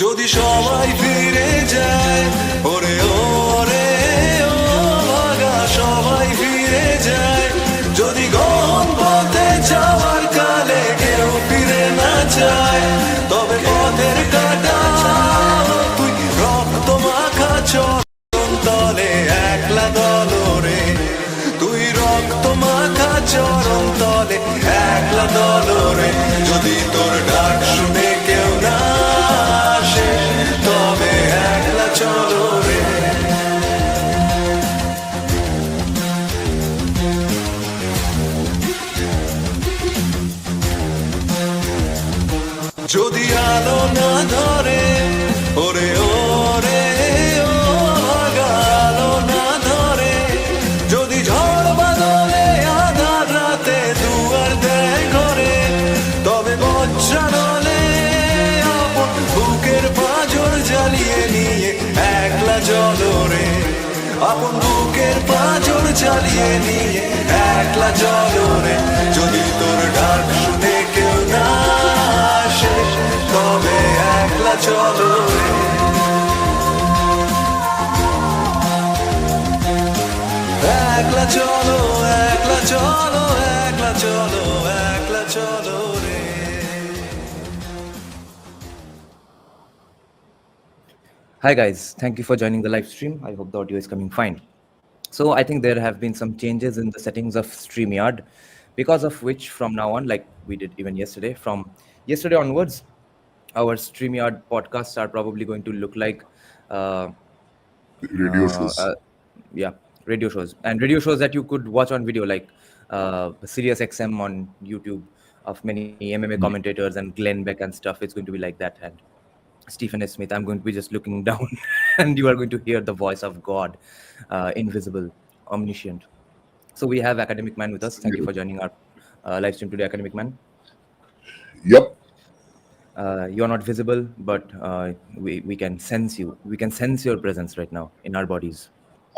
যদি সবাই ফিরে যায়, ওরে ওরে ও ভাগা সবাই ফিরে যায়, যদি গহন পথে যাওয়ার কালে কেউ ফিরে না যায়, তবে পথের কাটা তুই রক্ত মাখা চরণ তলে একলা দলরে, তুই রক্ত মাখা চরণ তলে একলা দলরে, যদি তোর ডাক শুনে কেউ না আসে তবে একলা চলো রে। যদি আলো না ধরে, ওরে ওরে ও ভাগা আলো না ধরে, যদি ঝড় বাদলে আধার রাতে দুয়ার দেয় ঘরে, তবে বজ্রানলে আপন বুকের পাঁজর জ্বালিয়ে নিয়ে একলা চলো রে, আপন বুকের পাঁজর জ্বালিয়ে নিয়ে একলা চলো রে, যদি তোর ডাক শুনে কেউ না আসে তবে একলা চলো রে। একলা চলো, একলা চলো, একলা চলো, একলা চলো রে। Hi guys, thank you for joining the live stream. I hope the audio is coming fine. So I think there have been some changes in the settings of StreamYard, because of which from now on, like we did even yesterday, from yesterday onwards, our StreamYard podcasts are probably going to look like Radio shows. Radio shows, and radio shows that you could watch on video, like Sirius XM on YouTube of many MMA commentators and Glenn Beck and stuff. It's going to be like that. And Stephen S. Smith, I'm going to be just looking down and you are going to hear the voice of God, invisible, omniscient. So we have Academic Man with us. Thank you for joining our live stream today, Academic Man. Yep. You are not visible, but we can sense you. We can sense your presence right now in our bodies.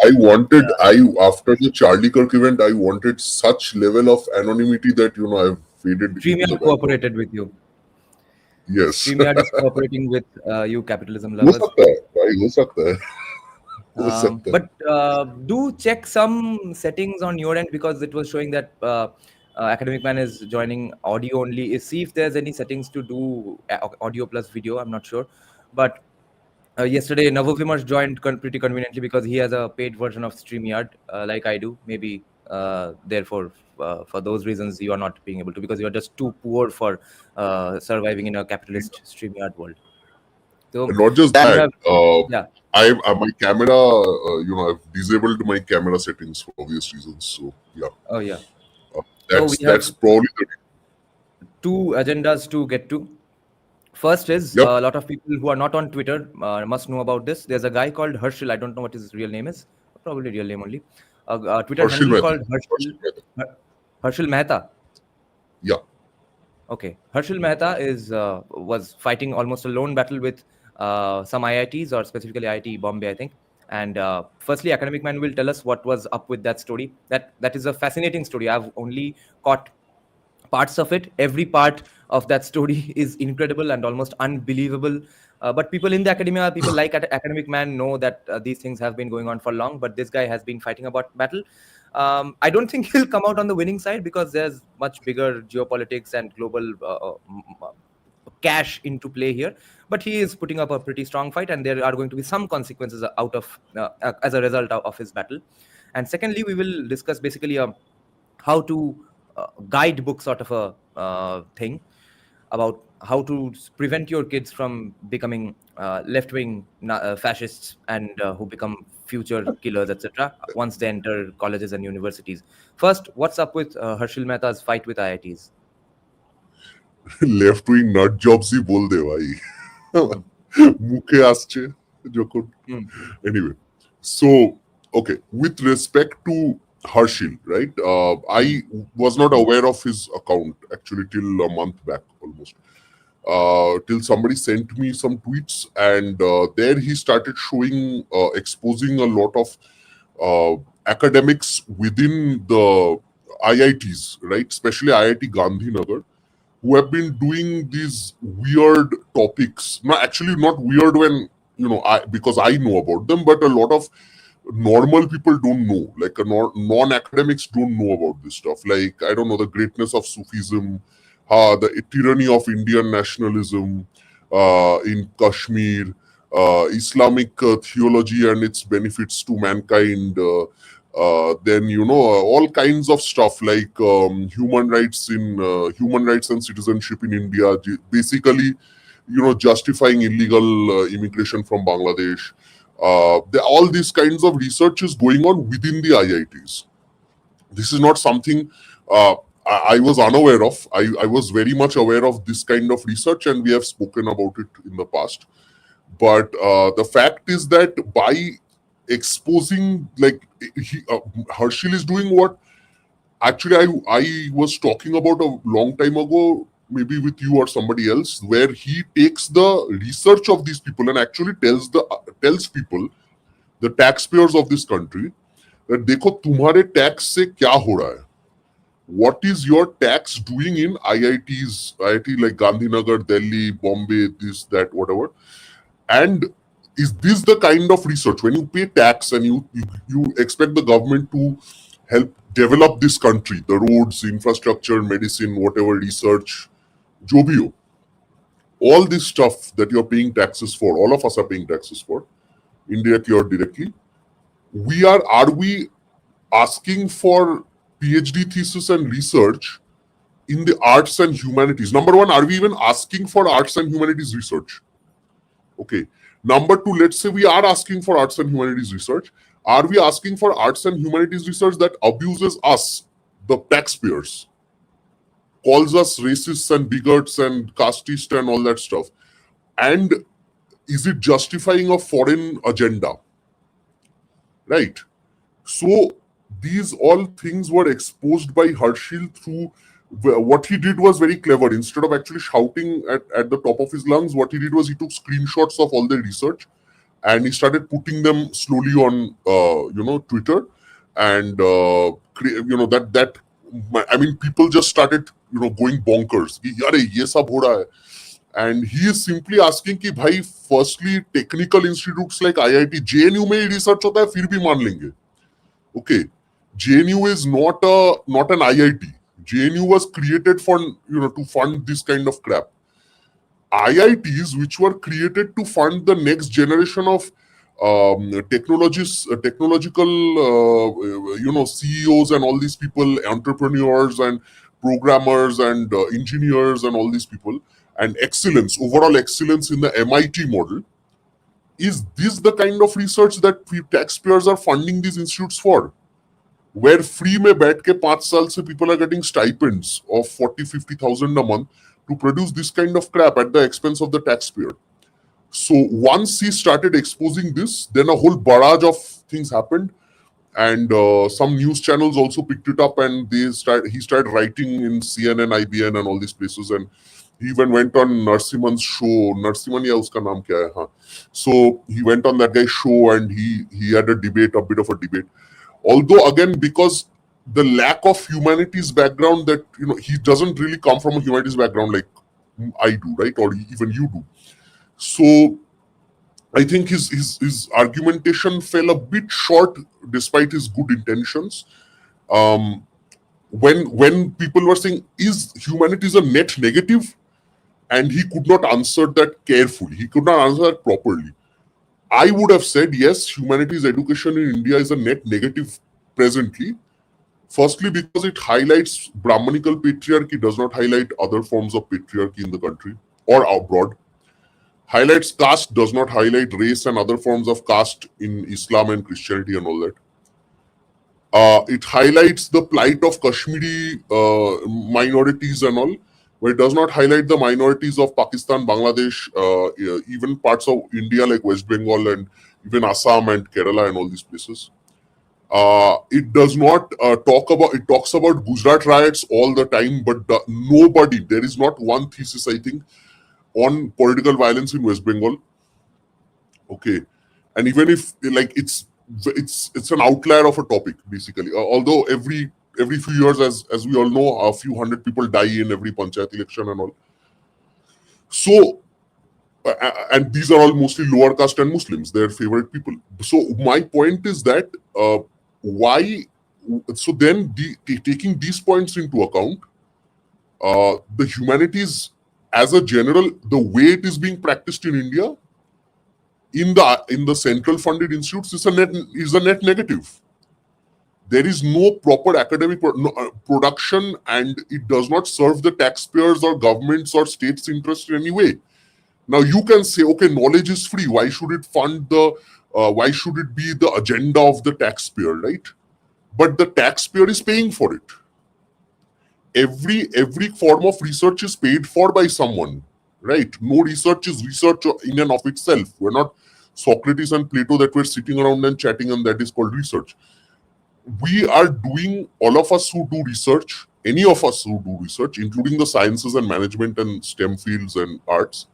After the Charlie Kirk event, I wanted such level of anonymity that, I've faded. StreamYard cooperated with you. Yes. StreamYard is cooperating with you capitalism lovers. हो सकता है. But do check some settings on your end, because it was showing that Academic Man is joining audio only. See if there's any settings to do audio plus video. I'm not sure. But yesterday, Navovimars joined pretty conveniently because he has a paid version of StreamYard, like I do. Maybe therefore, for those reasons, you are not being able to, because you are just too poor for surviving in a capitalist StreamYard world. So not just that. My camera, I've disabled my camera settings for obvious reasons. So yeah. Oh yeah. That's probably the two agendas to get to. First is a lot of people who are not on Twitter must know about this. There's a guy called Herschel. I don't know what his real name is. Probably real name only. A Twitter handle called Herschel Mehta. Yeah. Okay. Herschel Mehta was fighting almost a lone battle with some IITs, or specifically IIT Bombay, I think. And firstly, Academic Man will tell us what was up with that story. That is a fascinating story. I've only caught parts of it. Every part of that story is incredible and almost unbelievable. But people in the academia, people like Academic Man, know that these things have been going on for long. But this guy has been fighting about battle. I don't think he'll come out on the winning side, because there's much bigger geopolitics and global cash into play here. But he is putting up a pretty strong fight, and there are going to be some consequences out of as a result of his battle. And secondly, we will discuss basically how to guidebook sort of a thing about how to prevent your kids from becoming left-wing fascists and who become future killers, etc. once they enter colleges and universities. First, what's up with Herschel Mehta's fight with IITs? Left-wing nut jobs ही बोल दे भाई. मुखे आस्चे जोकुट. Anyway, so okay, with respect to Herschel, right? I was not aware of his account actually till a month back almost. Till somebody sent me some tweets, and there he started showing, exposing a lot of academics within the IITs, right? Especially IIT Gandhinagar, who have been doing these weird topics. No, actually not weird when, because I know about them, but a lot of normal people don't know. Like non-academics don't know about this stuff. Like, I don't know, the greatness of Sufism, the tyranny of Indian nationalism in Kashmir, Islamic theology and its benefits to mankind. Then all kinds of stuff like human rights and citizenship in India. Basically, justifying illegal immigration from Bangladesh. All these kinds of research is going on within the IITs. This is not something I was unaware of. I was very much aware of this kind of research, and we have spoken about it in the past. But the fact is that by exposing, like, Harshil is doing what actually I was talking about a long time ago, maybe with you or somebody else, where he takes the research of these people and actually tells people, the taxpayers of this country, that देखो तुम्हारे tax से क्या हो रहा है. What is your tax doing in IITs, IIT like Gandhinagar, Delhi, Bombay, this, that, whatever? And is this the kind of research, when you pay tax and you expect the government to help develop this country, the roads, infrastructure, medicine, whatever, research, jo bhi ho, all this stuff that you're paying taxes for, all of us are paying taxes for, indirectly or directly, are we asking for PhD thesis and research in the arts and humanities? Number one, are we even asking for arts and humanities research? Okay. Number two, let's say we are asking for arts and humanities research. Are we asking for arts and humanities research that abuses us, the taxpayers, calls us racists and bigots and casteist and all that stuff? And is it justifying a foreign agenda? Right. So these all things were exposed by Harshil through what he did was very clever. Instead of actually shouting at the top of his lungs, what he did was he took screenshots of all the research and he started putting them slowly on Twitter, and people just started going bonkers. Yare, ye sab ho raha hai. And he is simply asking कि भाई, firstly, technical institutes like IIT, JNU में research होता है, फिर भी मान लेंगे. Okay, JNU is not an IIT. JNU was created for to fund this kind of crap. IITs, which were created to fund the next generation of technological CEOs and all these people, entrepreneurs and programmers and engineers and all these people, and overall excellence in the MIT model. Is this the kind of research that taxpayers are funding these institutes for? Where free mein baith ke 5 saal se people are getting stipends of 40,000-50,000 a month to produce this kind of crap at the expense of the taxpayer. So once he started exposing this, then a whole barrage of things happened, and some news channels also picked it up, and he started writing in CNN, IBN and all these places, and he even went on Narsiman's show. Narsiman ya uska naam kya hai? So he went on that guy's show and he had a bit of a debate. Although again, because the lack of humanities background, that he doesn't really come from a humanities background like I do, right? Or even you do. So I think his argumentation fell a bit short despite his good intentions. When people were saying, is humanities a net negative? And he could not answer that carefully. He could not answer that properly. I would have said, yes, humanities education in India is a net negative presently. Firstly, because it highlights Brahmanical patriarchy, does not highlight other forms of patriarchy in the country or abroad. Highlights caste, does not highlight race and other forms of caste in Islam and Christianity and all that. It highlights the plight of Kashmiri minorities and all, but it does not highlight the minorities of Pakistan, Bangladesh, even parts of India like West Bengal and even Assam and Kerala and all these places. It does not it talks about Gujarat riots all the time, but there is not one thesis, I think, on political violence in West Bengal. Okay. And even if it's an outlier of a topic, basically. Although every every few years, as we all know, a few hundred people die in every panchayat election and all. So, and these are all mostly lower caste and Muslims, their favorite people. So my point is that why? So then, taking these points into account, the humanities as a general, the way it is being practiced in India, in the central funded institutes, is a net negative. There is no proper academic production, and it does not serve the taxpayers or governments or states' interest in any way. Now you can say, okay, knowledge is free. Why should it fund the? Why should it be the agenda of the taxpayer, right? But the taxpayer is paying for it. Every form of research is paid for by someone, right? No research is research in and of itself. We're not Socrates and Plato that we're sitting around and chatting, and that is called research. We are doing, all of us who do research, any of us who do research, including the sciences and management and STEM fields and arts,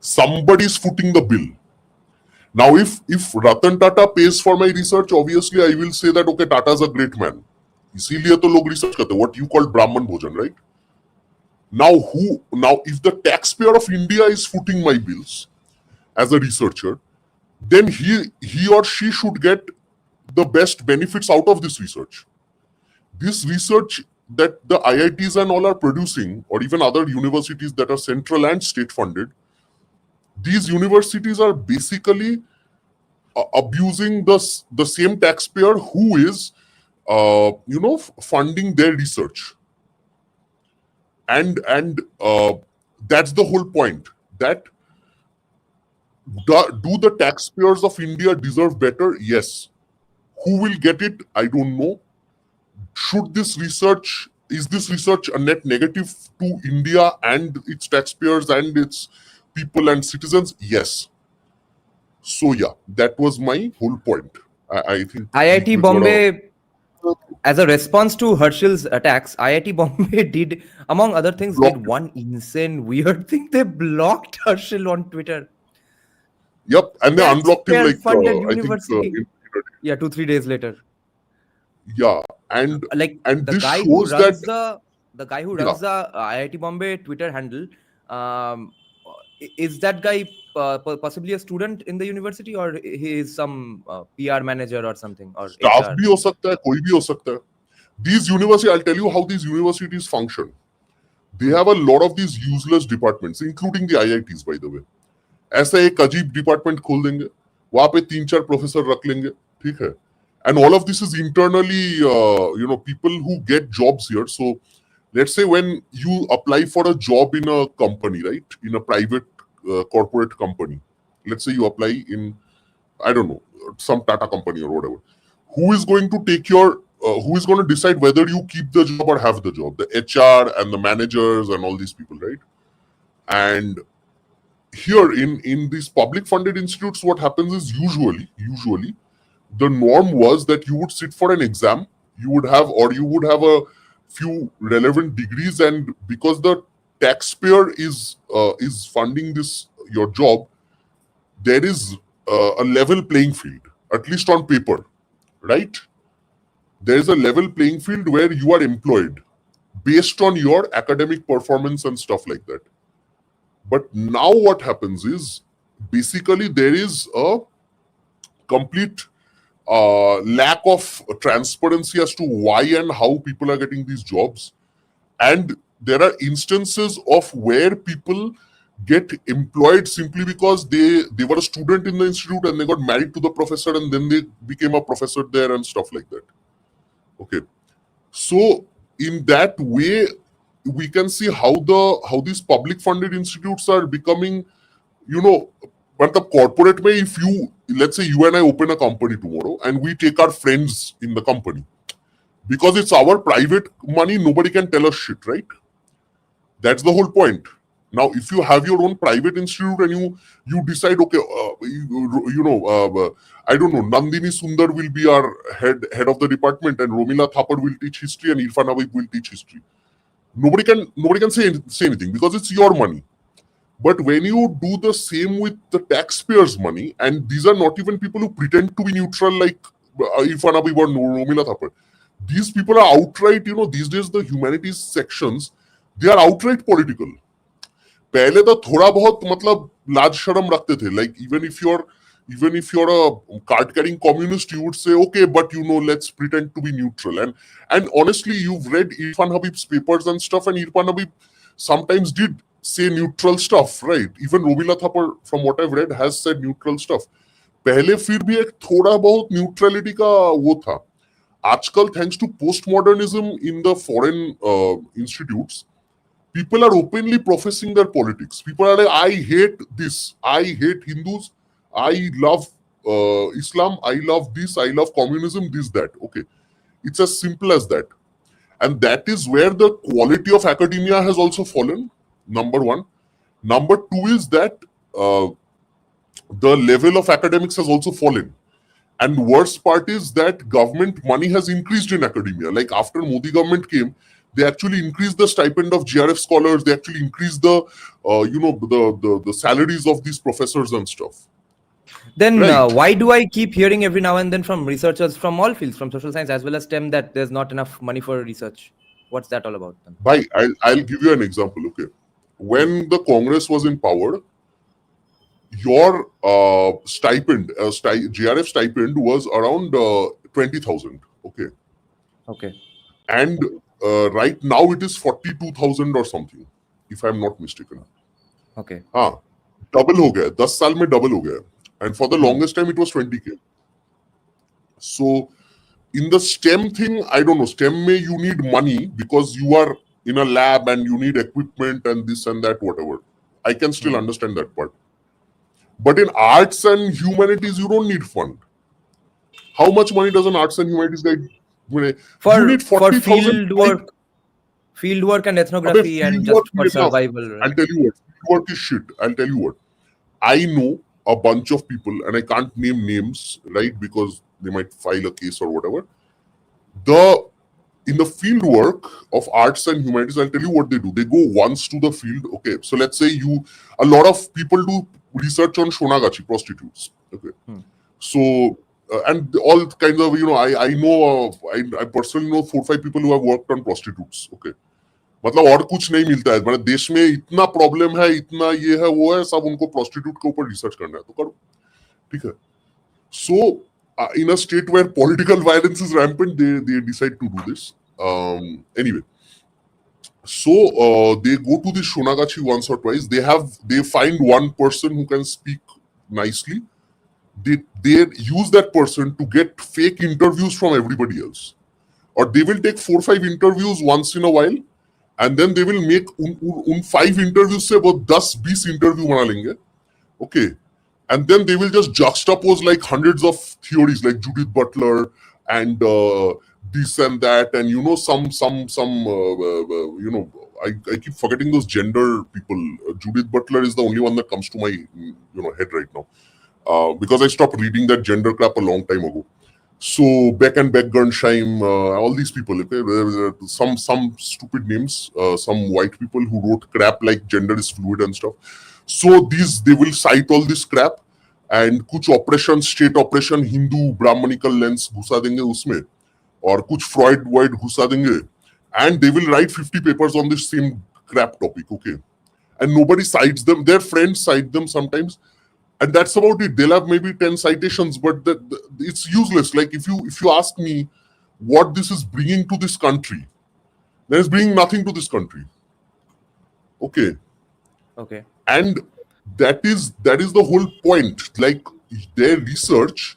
somebody's footing the bill. Now, if Ratan Tata pays for my research, obviously I will say that, okay, Tata is a great man. इसीलिए तो लोग research करते हैं, what you call Brahman Bhojan, right? Now, if the taxpayer of India is footing my bills as a researcher, then he or she should get the best benefits out of this research. This research that the IITs and all are producing, or even other universities that are central and state funded, these universities are basically abusing the same taxpayer who is funding their research. And that's the whole point. That do the taxpayers of India deserve better? Yes. Who will get it? I don't know. Is this research a net negative to India and its taxpayers and its people and citizens? Yes. So yeah, that was my whole point. I think IIT Bombay, as a response to Harshil's attacks, IIT Bombay did, among other things, did one insane weird thing. They blocked Harshil on Twitter. Yep, and they unblocked him like I think 2-3 days later. Yeah, and the this guy shows who runs that the guy who runs the IIT Bombay Twitter handle, is that guy possibly a student in the university, or he is some PR manager or something, or staff HR? bhi ho sakta hai, koi bhi ho sakta hai. These universities, I'll tell you how these universities function. They have a lot of these useless departments, including the IITs, by the way. ऐसा एक अजीब department खोल देंगे, वहां पे 3-4 professor रख लेंगे, ठीक है? And all of this is internally, people who get jobs here. So let's say when you apply for a job in a company, right? In a private corporate company. Let's say you apply in, I don't know, some Tata company or whatever. Who is going to who is going to decide whether you keep the job or have the job? The HR and the managers and all these people, right? And here in these public funded institutes, what happens is usually the norm was that you would sit for an exam, you would have a few relevant degrees, and because the taxpayer is funding your job, there is a level playing field, at least on paper, right? There is a level playing field where you are employed based on your academic performance and stuff like that. But now what happens is basically there is a complete lack of transparency as to why and how people are getting these jobs. And there are instances of where people get employed simply because they were a student in the institute and they got married to the professor and then they became a professor there and stuff like that. Okay. So in that way, we can see how these public funded institutes are becoming, but the corporate way, if let's say you and I open a company tomorrow and we take our friends in the company, because it's our private money, nobody can tell us shit, right? That's the whole point. Now, if you have your own private institute and you decide, okay, I don't know, Nandini Sundar will be our head of the department and Romila Thapar will teach history and Irfan Habib will teach history. Nobody can say anything because it's your money. But when you do the same with the taxpayers' money, and these are not even people who pretend to be neutral like Irfan Habib or Romila Thapar, these people are outright, these days the humanities sections, they are outright political. पहले तो थोड़ा बहुत मतलब लाज शर्म रखते थे, like even if you're a card carrying communist, you would say okay, but let's pretend to be neutral. And honestly, you've read Irfan Habib's papers and stuff, and Irfan Habib sometimes did say neutral stuff, right? Even Robila Thapar, from what I've read, has said neutral stuff. पहले फिर भी एक थोड़ा बहुत neutrality का वो था. आजकल, thanks to postmodernism in the foreign institutes, people are openly professing their politics. People are like, I hate this, I hate Hindus, I love Islam, I love this, I love communism, this, that. Okay, it's as simple as that. And that is where the quality of academia has also fallen, number one. Number two is that the level of academics has also fallen. And worst part is that government money has increased in academia. Like after Modi government came, they actually increased the stipend of GRF scholars. They actually increased the, the salaries of these professors and stuff. Then Right. why do I keep hearing every now and then from researchers from all fields, from social science as well as STEM, that there's not enough money for research? What's that all about then? Bhai, I'll give you an example. Okay, when the Congress was in power, your stipend, GRF stipend was around 20,000. Okay. Okay. And right now it is 42,000 or something, if I'm not mistaken. Okay. Double ho gaya. 10 saal mein double ho gaya. And for the longest time it was 20K. So in the STEM thing, I don't know, STEM mein you need money because you are in a lab and you need equipment and this and that, whatever. I can still understand that part. But in arts and humanities, you don't need fund. How much money does an arts and humanities guy need? For need 40,000 field work and ethnography and just for survival. Right? I'll tell you what, field work is shit. I'll tell you what. I know a bunch of people, and I can't name names, right? Because they might file a case or whatever. In the field work of arts and humanities, I'll tell you what they do. They go once to the field. Okay, so let's say a lot of people do research on Shonagachi prostitutes. Okay, so and all kinds of I personally know 4-5 people who have worked on prostitutes. Okay, मतलब और कुछ नहीं मिलता है, मतलब देश में इतना प्रॉब्लम है, इतना ये है वो है, सब उनको prostitute के ऊपर रिसर्च करना है, तो करो, ठीक है. So in a state where political violence is rampant, they decide to do this. Anyway, so they go to the Shonagachi once or twice. They find one person who can speak nicely. They use that person to get fake interviews from everybody else, or they will take 4-5 interviews once in a while, and then they will make 5 interviews से वो 10-20 interview बना लेंगे. Okay. And then they will just juxtapose like hundreds of theories like Judith Butler and this and that, and I keep forgetting those gender people. Judith Butler is the only one that comes to my head right now, because I stopped reading that gender crap a long time ago. So Beck and Beck Gernsheim, all these people, okay, some stupid names, some white people who wrote crap like gender is fluid and stuff. So they will cite all this crap and कुछ oppression, state oppression, Hindu Brahmanical lens घुसा देंगे उसमें, और कुछ Freud घुसा देंगे, and they will write 50 papers on this same crap topic, okay, and nobody cites them. Their friends cite them sometimes, and that's about it. They'll have maybe 10 citations, but it's useless. Like if you ask me what this is bringing to this country, then it's bringing nothing to this country. Okay. And that is the whole point. Like their research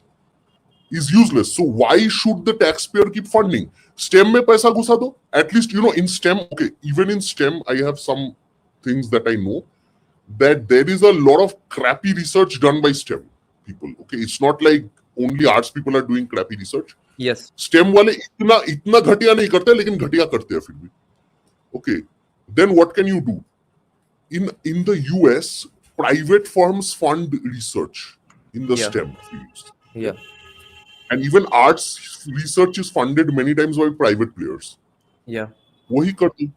is useless. So why should the taxpayer keep funding? STEM में पैसा घुसा दो. At least in STEM, okay, even in STEM, I have some things that I know that there is a lot of crappy research done by STEM people. Okay, it's not like only arts people are doing crappy research. Yes. STEM वाले इतना घटिया नहीं करते, लेकिन घटिया करते हैं फिर भी. Okay, then what can you do? In the US, private firms fund research in the STEM fields. Yeah. And even arts research is funded many times by private players. Yeah. वही करते.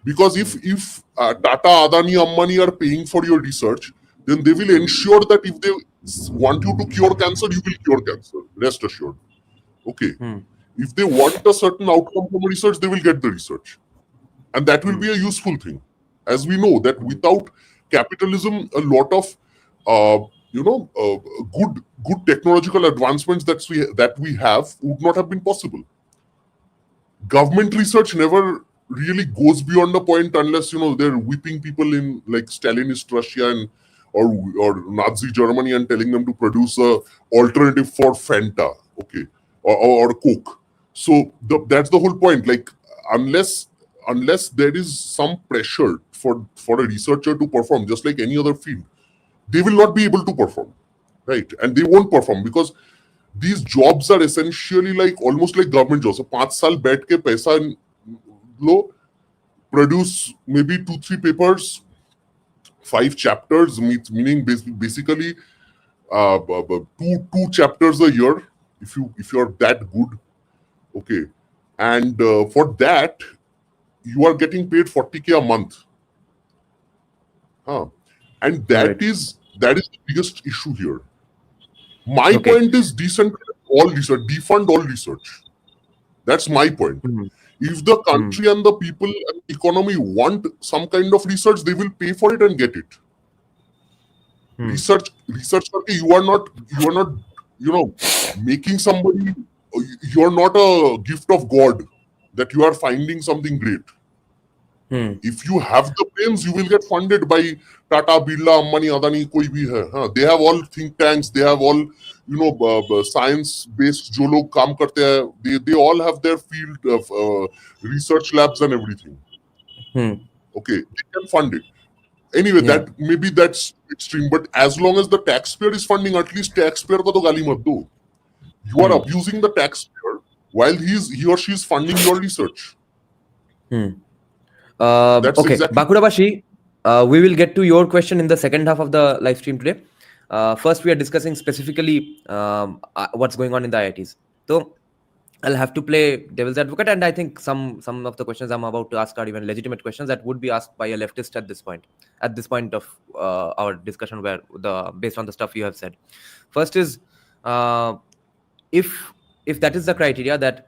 Because if Tata, Adani, Ambani are paying for your research, then they will ensure that if they want you to cure cancer, you will cure cancer. Rest assured. Okay. If they want a certain outcome from research, they will get the research. And that will be a useful thing. As we know that without capitalism, a lot of good technological advancements that we have would not have been possible. Government research never really goes beyond the point unless they're whipping people in like Stalinist Russia and or Nazi Germany and telling them to produce a alternative for Fanta, okay, or Coke. So that's the whole point. Like unless there is some pressure for a researcher to perform, just like any other field, they will not be able to perform, right? And they won't perform because these jobs are essentially like almost like government jobs. So 5 saal बैठ के पैसा लो, produce maybe 2-3 papers, 5 chapters, meaning basically two chapters a year if you're that good, okay, and for that you are getting paid 40K a month, and that is the biggest issue here. My point is decentralize all research, defund all research. That's my point. If the country and the people and the economy want some kind of research, they will pay for it and get it. Research. You are not making somebody. You are not a gift of God that you are finding something great. If you have the brains, you will get funded by Tata, Birla, Ambani, Adani, koi bhi hai. They have all think tanks. They have all science-based jo log kaam karte hai. They all have their field of research labs and everything. Okay, they can fund it. Anyway, that's extreme. But as long as the taxpayer is funding, at least taxpayer ko to gali mat do. You are abusing the taxpayer while he or she is funding your research. Okay, exactly. Bakurabashi, we will get to your question in the second half of the live stream today. First, we are discussing specifically what's going on in the IITs. So, I'll have to play devil's advocate, and I think some of the questions I'm about to ask are even legitimate questions that would be asked by a leftist at this point of our discussion, based on the stuff you have said. First is, if that is the criteria that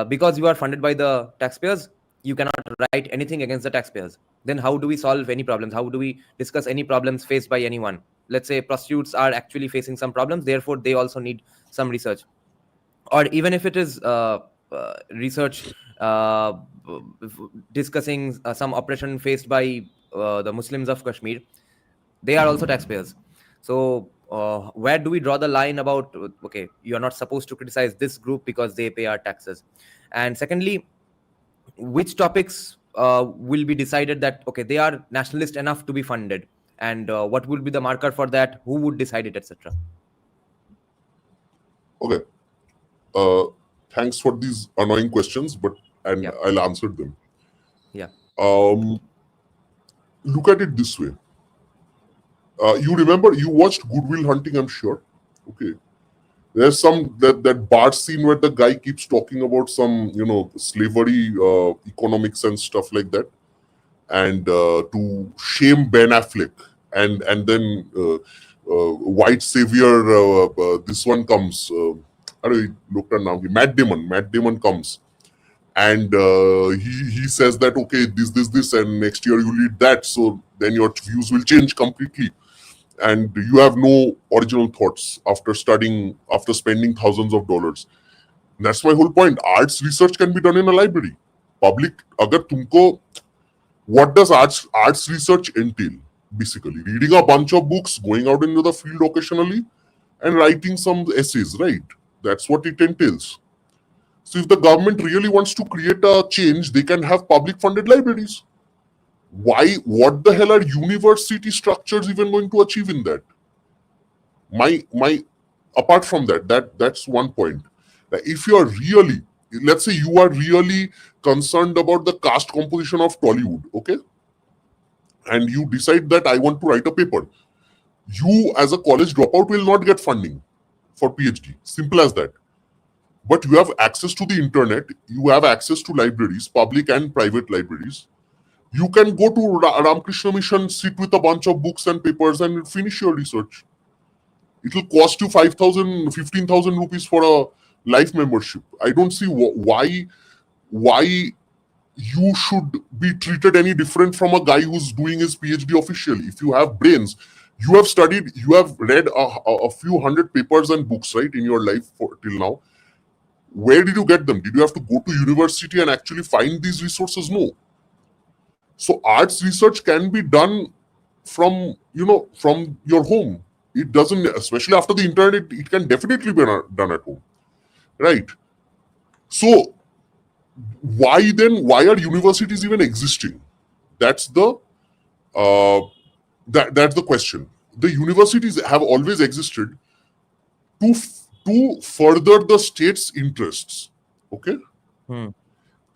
because you are funded by the taxpayers, you cannot write anything against the taxpayers, then how do we solve any problems? How do we discuss any problems faced by anyone? Let's say prostitutes are actually facing some problems, therefore they also need some research. Or even if it is research discussing some oppression faced by the Muslims of Kashmir, they are also taxpayers. So where do we draw the line about, okay, you are not supposed to criticize this group because they pay our taxes? And secondly, which topics will be decided that, okay, they are nationalist enough to be funded, and what will be the marker for that? Who would decide it, etc.? Okay. Thanks for these annoying questions, I'll answer them. Yeah. Look at it this way. You remember, you watched Good Will Hunting, I'm sure. Okay. There's that bar scene where the guy keeps talking about some, slavery economics and stuff like that, and to shame Ben Affleck, and then white savior. This one comes. I don't know, looked at now. Matt Damon comes, and he says that, okay, this, and next year you lead that, so then your views will change completely. And you have no original thoughts after spending thousands of dollars. That's my whole point. Arts research can be done in a library. Public, what does arts research entail? Basically, reading a bunch of books, going out into the field occasionally, and writing some essays, right? That's what it entails. So if the government really wants to create a change, they can have public funded libraries. What the hell are university structures even going to achieve in that? Apart from that's one point. If you are really, let's say you are really concerned about the caste composition of Tollywood, okay? And you decide that I want to write a paper. You as a college dropout will not get funding for PhD. Simple as that. But you have access to the internet, you have access to libraries, public and private libraries. You can go to Ramakrishna Mission, sit with a bunch of books and papers and finish your research. It will cost you 5,000, 15,000 rupees for life membership. I don't see why you should be treated any different from a guy who's doing his PhD officially. If you have brains, you have studied, you have read a few hundred papers and books, right, in your life till now. Where did you get them? Did you have to go to university and actually find these resources? No. So arts research can be done from your home. It doesn't, especially after the internet, it can definitely be done at home, right? So why are universities even existing? That's the that's the question. The universities have always existed to further the state's interests. Okay.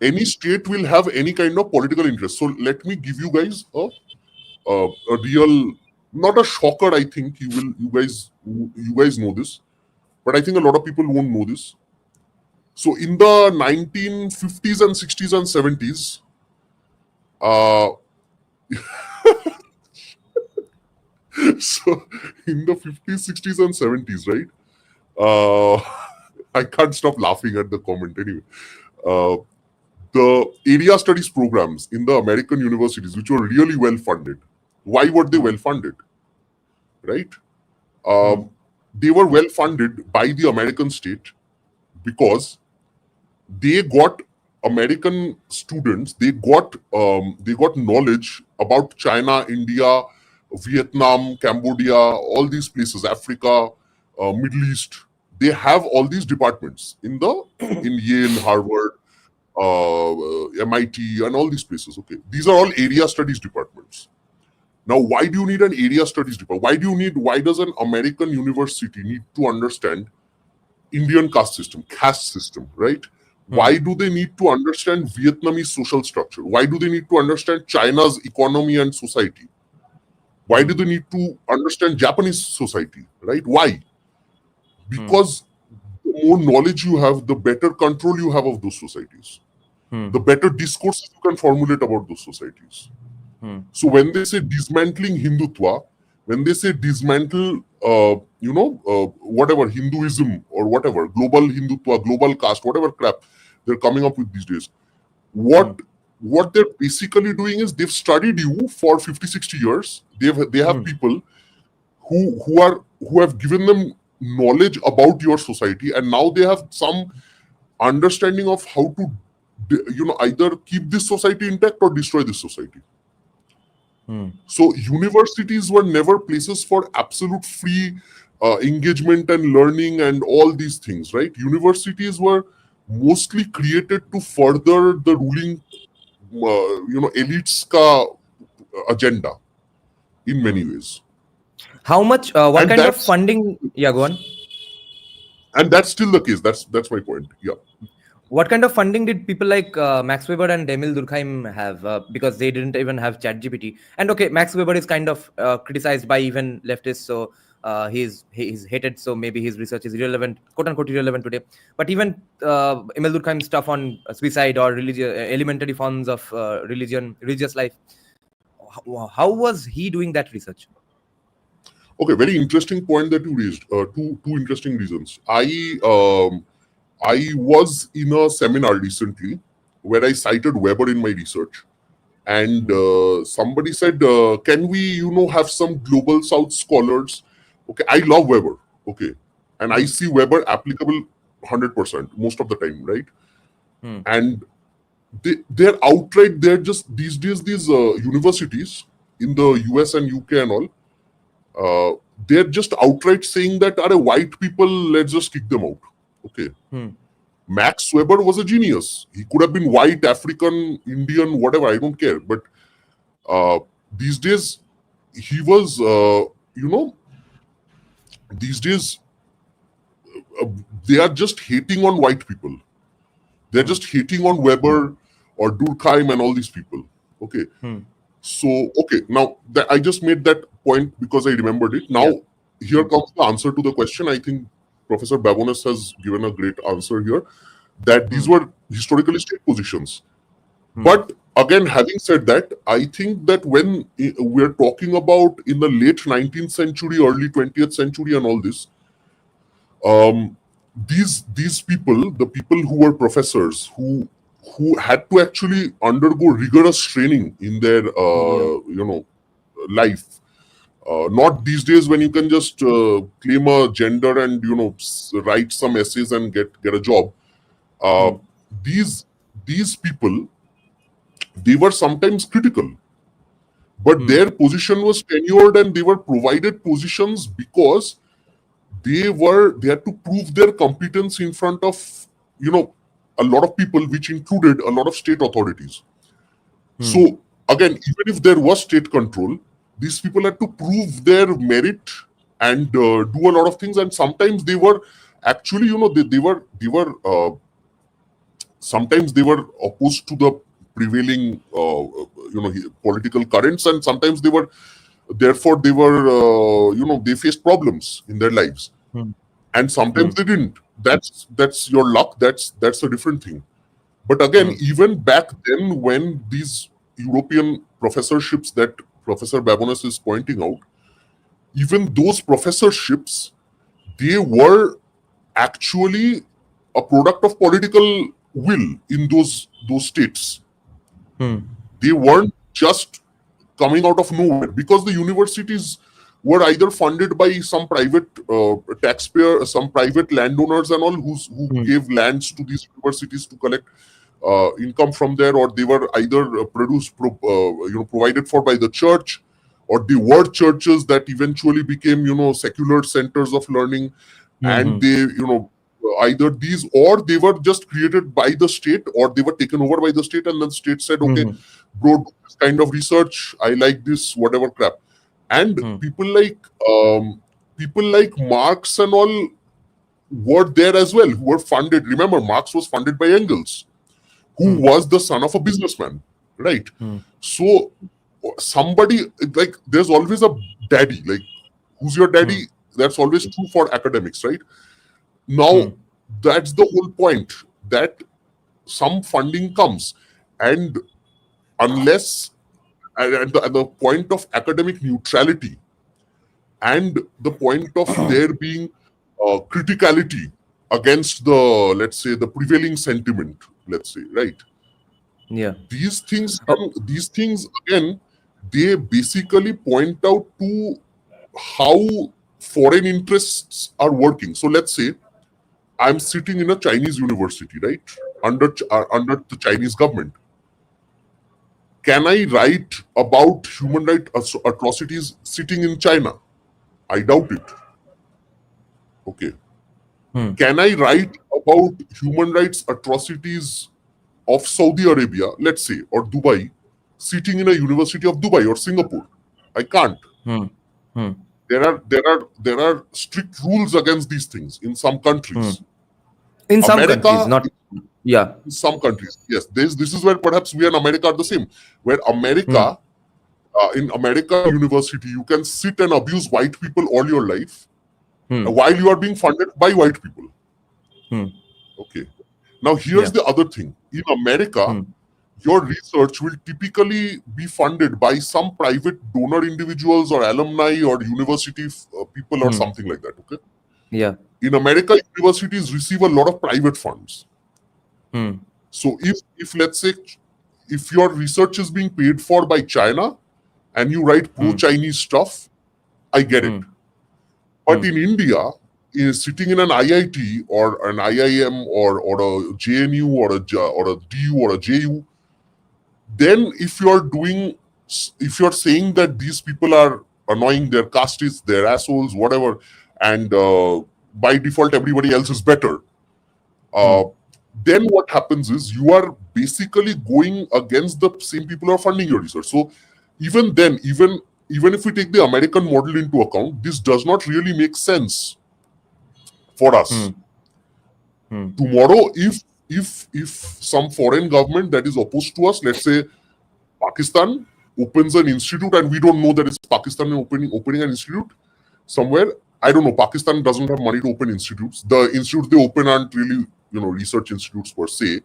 Any state will have any kind of political interest. So let me give you guys a real, not a shocker. I think you guys know this, but I think a lot of people won't know this. So in the 1950s and 60s and 70s, so in the 50s, 60s and 70s, right? I can't stop laughing at the comment anyway. The area studies programs in the American universities, which were really well funded. Why were they well funded? Right? They were well funded by the American state because they got American students, they got knowledge about China, India, Vietnam, Cambodia, all these places, Africa, Middle East. They have all these departments in Yale, Harvard, MIT, and all these places. Okay, these are all area studies departments. Now, why do you need an area studies department? Why does an American university need to understand Indian caste system, right? Why do they need to understand Vietnamese social structure? Why do they need to understand China's economy and society? Why do they need to understand Japanese society, right? Why? Because the more knowledge you have, the better control you have of those societies. The better discourse you can formulate about those societies. So when they say dismantling Hindutva, when they say dismantle, whatever, Hinduism or whatever, global Hindutva, global caste, whatever crap they're coming up with these days, what they're basically doing is they've studied you for 50, 60 years. They have people who have given them knowledge about your society, and now they have some understanding of how to either keep this society intact or destroy this society. So universities were never places for absolute free engagement and learning and all these things, right? Universities were mostly created to further the ruling elites ka agenda in many ways. How much what kind of funding? Yeah, go on. And that's still the case. That's my point. Yeah. What kind of funding did people like Max Weber and Emil Durkheim have? Because they didn't even have ChatGPT. And okay, Max Weber is kind of criticized by even leftists, so he's hated. So maybe his research is irrelevant, quote unquote irrelevant today. But even Emil Durkheim's stuff on suicide or elementary forms of religious life. How was he doing that research? Okay, very interesting point that you raised. Two interesting reasons. I was in a seminar recently where I cited Weber in my research, and somebody said, "Can we, have some global South scholars?" Okay, I love Weber. Okay, and I see Weber applicable 100% most of the time, right? And they're outright. They're just these days. These universities in the US and UK and all, they're just outright saying that are white people. Let's just kick them out. Okay. Max Weber was a genius. He could have been white, African, Indian, whatever. I don't care. But these days, he was, these days, they are just hating on white people. They're just hating on Weber or Durkheim and all these people. Okay. So, okay. Now, I just made that point because I remembered it. Now, here comes the answer to the question. I think Professor Babones has given a great answer here, that these were historically state positions. But again, having said that, I think that when we're talking about in the late 19th century, early 20th century and all this, these people, the people who were professors, who had to actually undergo rigorous training in their life. Not these days when you can just claim a gender and write some essays and get a job. These people, they were sometimes critical, but their position was tenured, and they were provided positions because they had to prove their competence in front of a lot of people, which included a lot of state authorities. So again, even if there was state control, these people had to prove their merit and do a lot of things. And sometimes they were actually, sometimes they were opposed to the prevailing, political currents, and sometimes they were, therefore, they were, they faced problems in their lives, and sometimes they didn't. That's your luck. That's a different thing. But again, even back then, when these European professorships that Professor Babonas is pointing out, even those professorships, they were actually a product of political will in those states. They weren't just coming out of nowhere, because the universities were either funded by some private taxpayer, some private landowners and all, who gave lands to these universities to collect income from there, or they were either provided for by the church, or they were churches that eventually became secular centers of learning, and they either these, or they were just created by the state, or they were taken over by the state, and then the state said, okay, bro, do this kind of research, I like this, whatever crap. And people like Marx and all were there as well, who were funded. Remember, Marx was funded by Engels, who was the son of a businessman, right? So somebody, like, there's always a daddy, like, who's your daddy? That's always true for academics, right? Now, that's the whole point, that some funding comes, and unless at the point of academic neutrality and the point of there being criticality against the, let's say, the prevailing sentiment, let's say, right? Yeah. These things again, they basically point out to how foreign interests are working. So let's say I'm sitting in a Chinese university, right, under the Chinese government. Can I write about human rights atrocities sitting in China? I doubt it. Okay. Can I write about human rights atrocities of Saudi Arabia, let's say, or Dubai, sitting in a university of Dubai or Singapore? I can't. There are strict rules against these things in some countries. In some countries, not. Yeah. In some countries, yes. This is where perhaps we and America are the same. Where America, in America university, you can sit and abuse white people all your life while you are being funded by white people. Okay. Now here's the other thing. In America, your research will typically be funded by some private donor individuals or alumni or university people or something like that. Okay. Yeah. In America, universities receive a lot of private funds. So if let's say, if your research is being paid for by China and you write pro-Chinese stuff, I get it. But in India, sitting in an IIT or an IIM or a JNU or a DU or a JU, then if you're saying that these people are annoying, their castes, their assholes, whatever, and by default everybody else is better, then what happens is you are basically going against the same people who are funding your research. So even then, even if we take the American model into account, this does not really make sense for us. Tomorrow, if some foreign government that is opposed to us, let's say Pakistan, opens an institute, and we don't know that it's Pakistan opening an institute somewhere. I don't know. Pakistan doesn't have money to open institutes. The institutes they open aren't really, research institutes per se.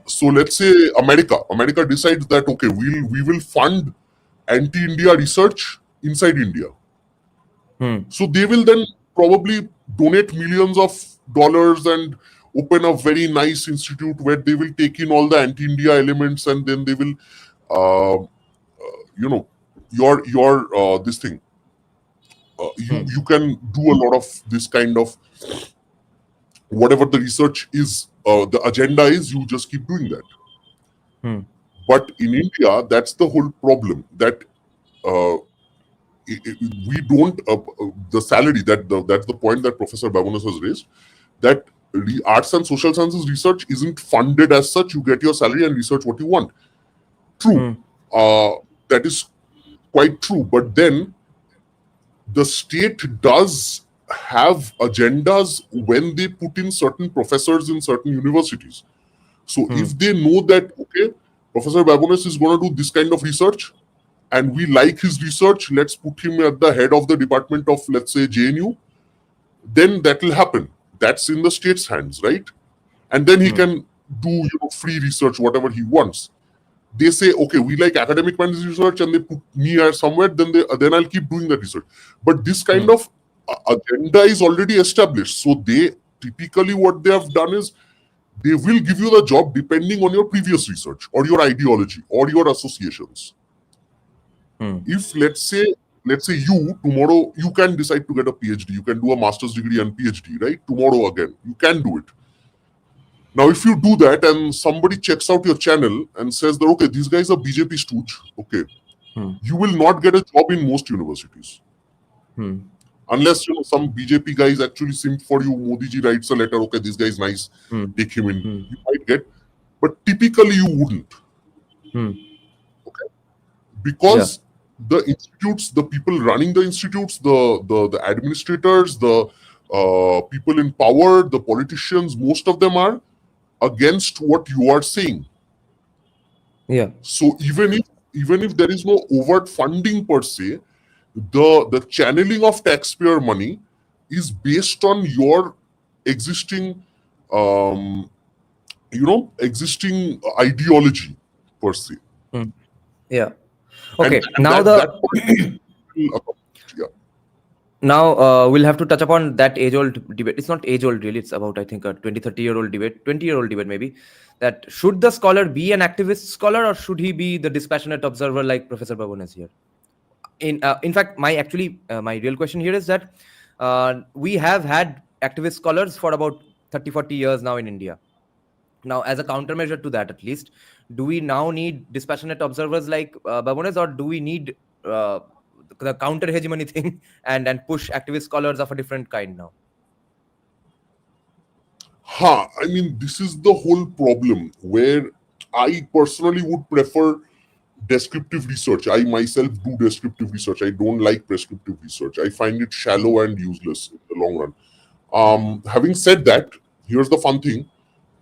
So let's say America decides that, okay, we will fund anti-India research inside India. So they will then probably donate millions of dollars and open a very nice institute where they will take in all the anti-India elements, and then they will, your this thing. You can do a lot of this kind of whatever the research is, the agenda is. You just keep doing that. But in India, that's the whole problem. That we don't the salary that's the point that Professor Babonas has raised. That arts and social sciences research isn't funded as such. You get your salary and research what you want. True, that is quite true. But then the state does have agendas when they put in certain professors in certain universities. So if they know that, okay, Professor Babonas is going to do this kind of research and we like his research, let's put him at the head of the department of, let's say, JNU, then that will happen. That's in the state's hands, right? And then he can do free research, whatever he wants. They say, okay, we like academic managed research, and they put me somewhere, then I'll keep doing that research. But this kind of agenda is already established. So they typically what they have done is they will give you the job depending on your previous research or your ideology or your associations. If let's say you tomorrow you can decide to get a PhD, you can do a master's degree and PhD, right? Tomorrow again, you can do it. Now, if you do that and somebody checks out your channel and says that, okay, this guy is a BJP stooge, okay, you will not get a job in most universities. Unless some BJP guys actually simp for you, Modi ji writes a letter, okay, this guy is nice, take him in. You might get, but typically you wouldn't. Okay, because the institutes, the people running the institutes, the administrators, the people in power, the politicians, most of them are against what you are saying. So even if there is no overt funding per se, the channeling of taxpayer money is based on your existing existing ideology per se. Okay, now we'll have to touch upon that age-old debate. It's not age-old really, it's about, I think, a 20-30-year-old debate, 20-year-old debate maybe, that should the scholar be an activist scholar or should he be the dispassionate observer like Professor Babonas here? In fact, my real question here is that we have had activist scholars for about 30-40 years now in India. Now, as a countermeasure to that, at least, do we now need dispassionate observers like Babonas, or do we need the counter hegemony thing and push activist scholars of a different kind now? I mean, this is the whole problem where I personally would prefer descriptive research. I myself do descriptive research. I don't like prescriptive research. I find it shallow and useless in the long run. Having said that, here's the fun thing.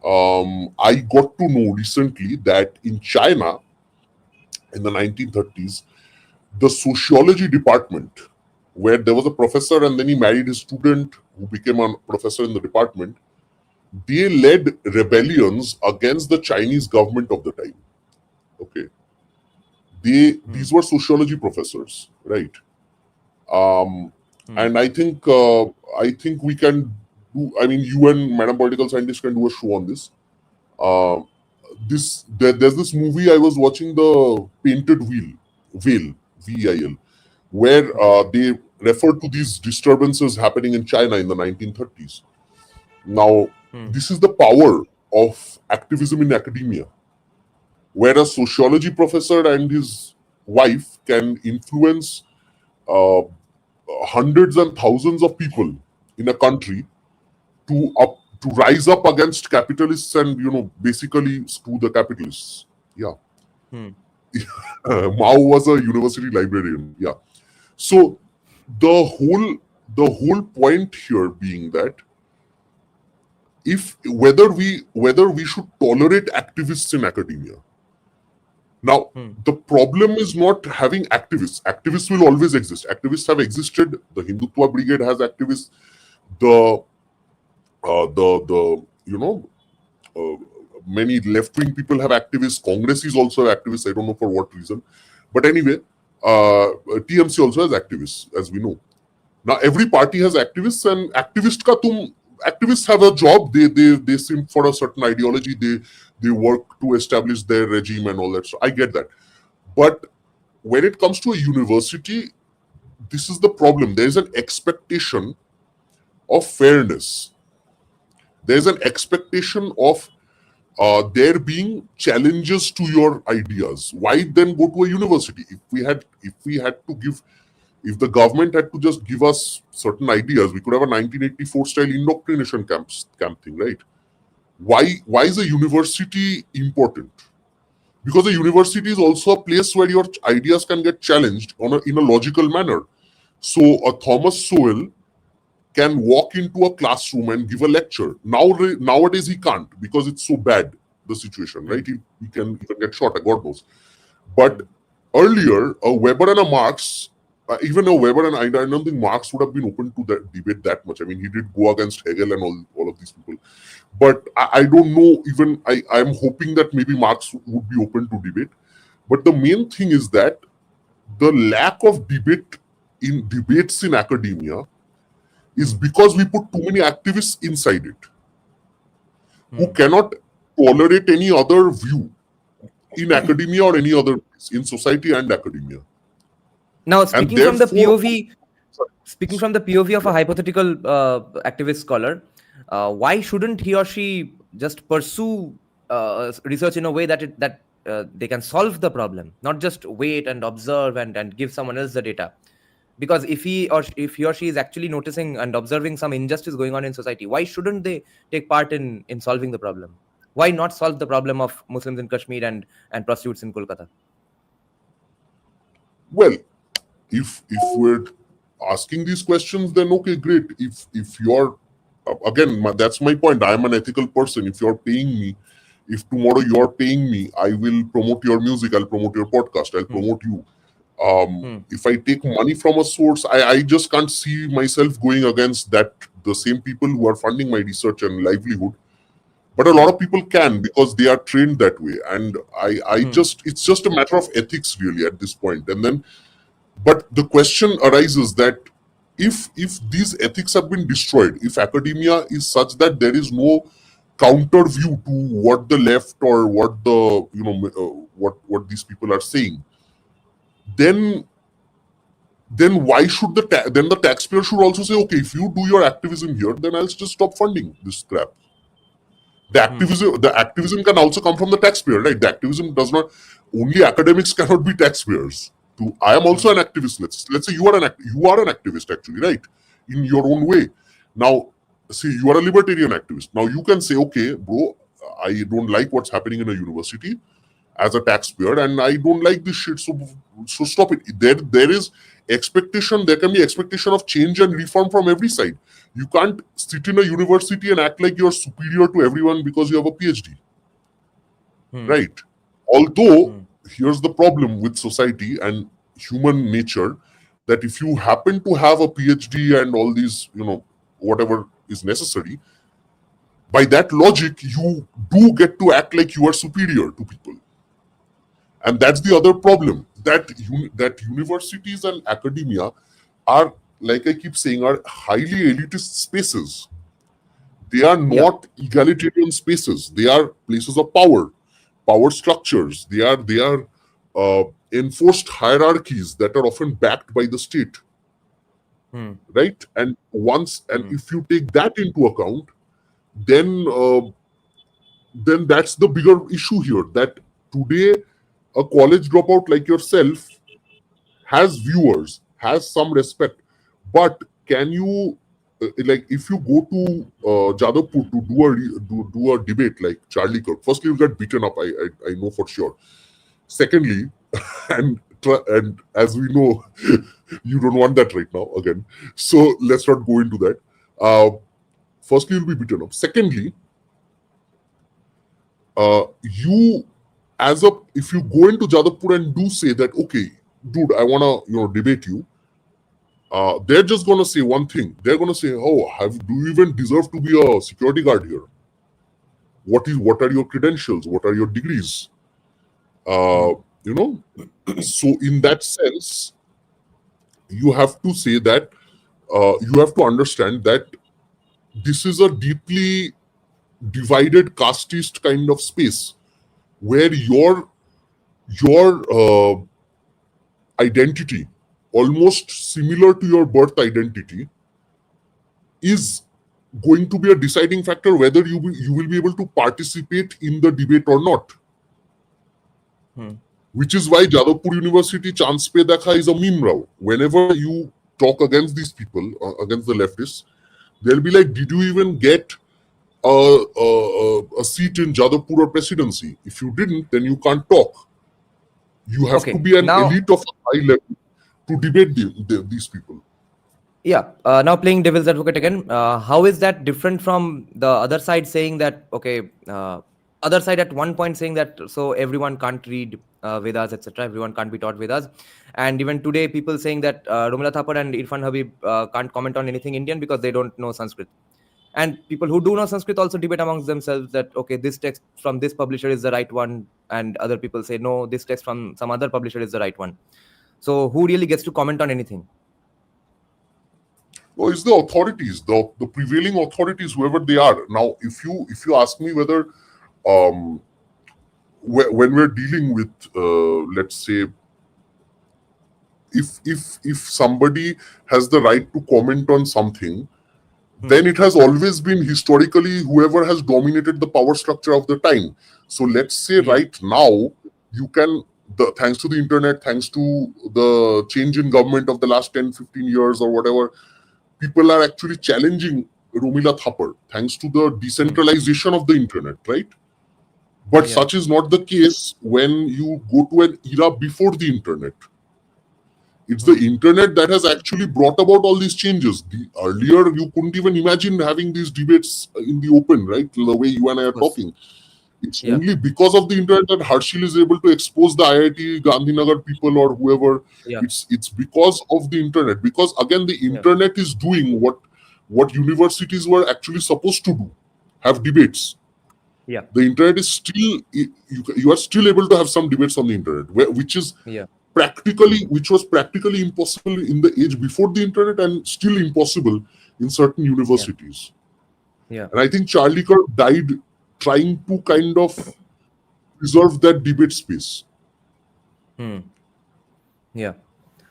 I got to know recently that in China, in the 1930s, the sociology department, where there was a professor and then he married his student who became a professor in the department, they led rebellions against the Chinese government of the time. Okay. These were sociology professors, right? And I think we can do, I mean, you and Madam Political Scientist can do a show on this. There's this movie I was watching, The Painted Whale, V-E-I-L, where they refer to these disturbances happening in China in the 1930s. Now, this is the power of activism in academia, where a sociology professor and his wife can influence hundreds and thousands of people in a country to rise up against capitalists and basically screw the capitalists. Mao was a university librarian. So the whole point here being that whether we should tolerate activists in academia. Now, the problem is not having activists. Activists will always exist. Activists have existed. The Hindutva Brigade has activists. Many left-wing people have activists. Congress is also activists. I don't know for what reason. But anyway, TMC also has activists, as we know. Now, every party has activists, and activist ka tum activists have a job. They seem for a certain ideology. They work to establish their regime and all that. So I get that. But when it comes to a university, this is the problem. There is an expectation of fairness. There is an expectation of there being challenges to your ideas. Why then go to a university? If the government had to just give us certain ideas, we could have a 1984 style indoctrination camp thing, right? Why is a university important? Because a university is also a place where your ideas can get challenged in a logical manner. So a Thomas Sowell can walk into a classroom and give a lecture. Nowadays he can't, because it's so bad, the situation, right? He can get shot, God knows. But earlier, a Weber and a Marx, even a Weber and I don't think Marx would have been open to that debate that much. I mean, he did go against Hegel and all of these people. But I don't know, even I'm hoping that maybe Marx would be open to debate. But the main thing is that the lack of debates in academia is because we put too many activists inside it who cannot tolerate any other view in academia or any other place, in society and academia. Now, speaking from the POV of a hypothetical activist scholar, why shouldn't he or she just pursue research in a way that they can solve the problem, not just wait and observe and give someone else the data? Because if he or she is actually noticing and observing some injustice going on in society, why shouldn't they take part in solving the problem? Why not solve the problem of Muslims in Kashmir and prostitutes in Kolkata? Well, if we're asking these questions, then okay, great. If you're again, that's my point. I am an ethical person. If you're paying me, if tomorrow you're paying me, I will promote your music. I'll promote your podcast. I'll promote you. If I take money from a source, I just can't see myself going against the same people who are funding my research and livelihood. But a lot of people can, because they are trained that way. And it's just a matter of ethics really at this point. And then, but the question arises that if these ethics have been destroyed, if academia is such that there is no counter view to what the left or what the what these people are saying, then why should the taxpayer should also say, okay, if you do your activism here, then I'll just stop funding this crap. The activism can also come from the taxpayer, right? The activism does not, only academics cannot be taxpayers. I am also an activist. Let's say you are an activist actually, right? In your own way. Now, say you are a libertarian activist. Now you can say, okay, bro, I don't like what's happening in a university as a taxpayer, and I don't like this shit. So stop it. There is expectation. There can be expectation of change and reform from every side. You can't sit in a university and act like you're superior to everyone because you have a PhD, right? Although here's the problem with society and human nature, that if you happen to have a PhD and all these, whatever is necessary, by that logic, you do get to act like you are superior to people. And that's the other problem, that universities and academia are, like I keep saying, are highly elitist spaces. They are not egalitarian spaces. They are places of power structures. They are enforced hierarchies that are often backed by the state, right? And if you take that into account, then that's the bigger issue here. That today a college dropout like yourself has viewers, has some respect, but can you, like, if you go to Jadavpur to do a debate like Charlie Kirk, firstly you get beaten up. I know for sure. Secondly, and as we know, you don't want that right now again. So let's not go into that. Firstly, you'll be beaten up. Secondly, if you go into Jadavpur and do say that, okay, dude, I wanna debate you, they're just gonna say one thing. They're gonna say, oh, do you even deserve to be a security guard here? What are your credentials? What are your degrees? So in that sense, you have to say that you have to understand that this is a deeply divided casteist kind of space where your identity, almost similar to your birth identity, is going to be a deciding factor whether you will be able to participate in the debate or not. Which is why Jadavpur University chance pe dekha is a meme now. Whenever you talk against these people, against the leftists, they'll be like, did you even get a seat in Jadavpur or presidency? If you didn't, then you can't talk. You have to be an elite of a high level to debate these people. Yeah. Now playing devil's advocate again, how is that different from the other side saying that, okay, other side at one point saying that, so everyone can't read Vedas, etc. Everyone can't be taught Vedas. And even today, people saying that Romila Thapar and Irfan Habib can't comment on anything Indian because they don't know Sanskrit. And people who do know Sanskrit also debate amongst themselves that, okay, this text from this publisher is the right one. And other people say, no, this text from some other publisher is the right one. So who really gets to comment on anything? Well, it's the authorities, the prevailing authorities, whoever they are. Now, if you ask me whether when we're dealing with, let's say, if somebody has the right to comment on something, then it has always been historically whoever has dominated the power structure of the time. So let's say right now, you can, thanks to the internet, thanks to the change in government of the last 10, 15 years or whatever, people are actually challenging Romila Thapar thanks to the decentralization of the internet, right? But such is not the case when you go to an era before the internet. It's the internet that has actually brought about all these changes. Earlier, you couldn't even imagine having these debates in the open, right? The way you and I are talking. It's only because of the internet that Harshil is able to expose the IIT Gandhinagar people or whoever. It's because of the internet. Because again, the internet is doing what universities were actually supposed to do, have debates. The internet is still, you are still able to have some debates on the internet, which was practically impossible in the age before the internet and still impossible in certain universities. And I think Charlie Kirk died trying to kind of preserve that debate space. Professor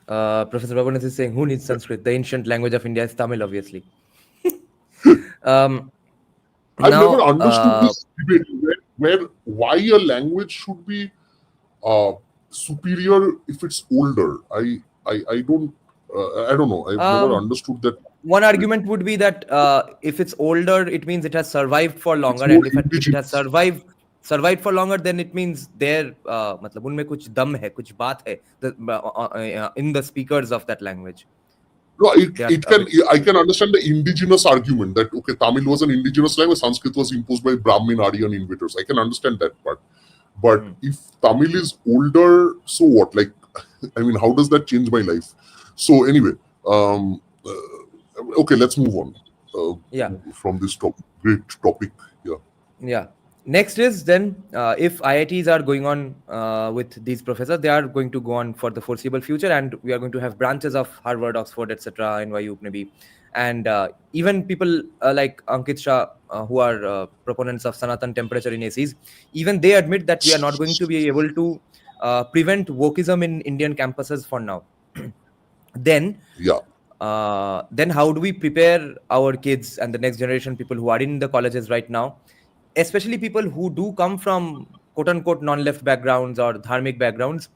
Babunath is saying, who needs Sanskrit? The ancient language of India is Tamil, obviously. I've never understood this debate why a language should be superior if it's older. I don't know. I've never understood that. One argument would be that if it's older, it means it has survived for longer, and if it has survived for longer, then it means there, मतलब उनमें कुछ दम है, कुछ बात है in the speakers of that language. No, I can understand the indigenous argument that okay, Tamil was an indigenous language, Sanskrit was imposed by Brahmin Aryan invaders. I can understand that part. But if Tamil is older, so what? Like, I mean, how does that change my life? So anyway, okay, let's move on. From this great topic. Next is then, if IITs are going on with these professors, they are going to go on for the foreseeable future, and we are going to have branches of Harvard, Oxford, etc., NYU, maybe, and even people like Ankit Shah, who are proponents of Sanatan temperature in ACs, even they admit that we are not going to be able to prevent wokeism in Indian campuses for now. Then how do we prepare our kids and the next generation people who are in the colleges right now, especially people who do come from quote-unquote non-left backgrounds or dharmic backgrounds?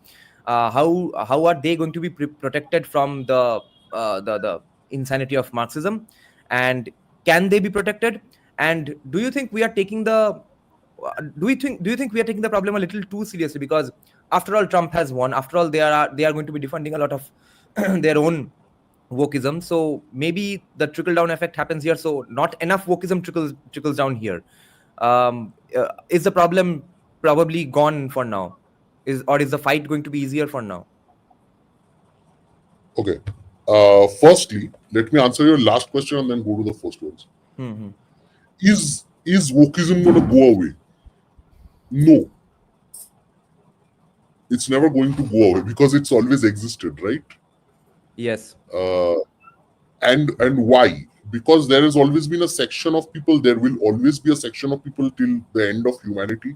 How are they going to be protected from the insanity of Marxism, and can they be protected? And do you think we are taking the problem a little too seriously? Because after all, Trump has won. After all, they are going to be defunding a lot of their own wokeism. So maybe the trickle-down effect happens here. So not enough wokeism trickles down here. Is the problem probably gone for now? Is the fight going to be easier for now? Okay. Firstly, let me answer your last question and then go to the first ones. Is wokeism going to go away? No. It's never going to go away because it's always existed, right? Yes. And why? because there has always been a section of people, there will always be a section of people till the end of humanity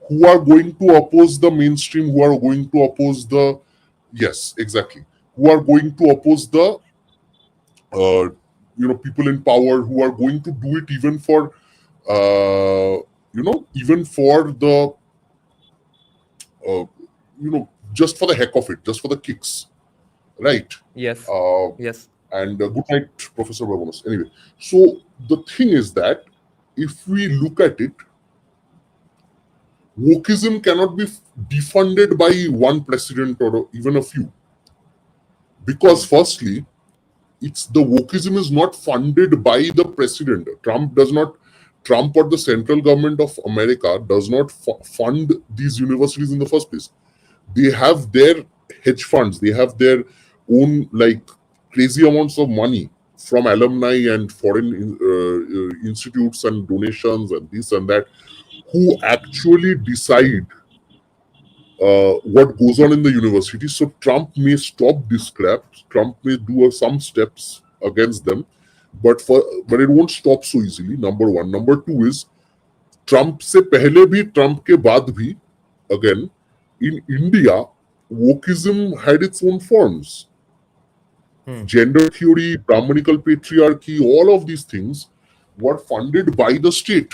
who are going to oppose the mainstream, who are going to oppose the, yes, exactly, who are going to oppose the, people in power, who are going to do it even for, even for the, just for the heck of it, just for the kicks, right? Yes. Yes. And good night, Professor Babonas. Anyway, so the thing is that if we look at it, wokeism cannot be defunded by one president or even a few. Because firstly, it's the wokeism is not funded by the president. Trump or the central government of America does not fund these universities in the first place. They have their hedge funds, they have their own like crazy amounts of money from alumni and foreign institutes and donations and this and that, who actually decide what goes on in the university. So Trump may stop this crap. Trump may do some steps against them, but it won't stop so easily. Number one. Number two is Trump se pehle bhi, Trump ke baad bhi, again, in India, wokeism had its own forms. Gender theory, Brahmanical patriarchy, all of these things were funded by the state.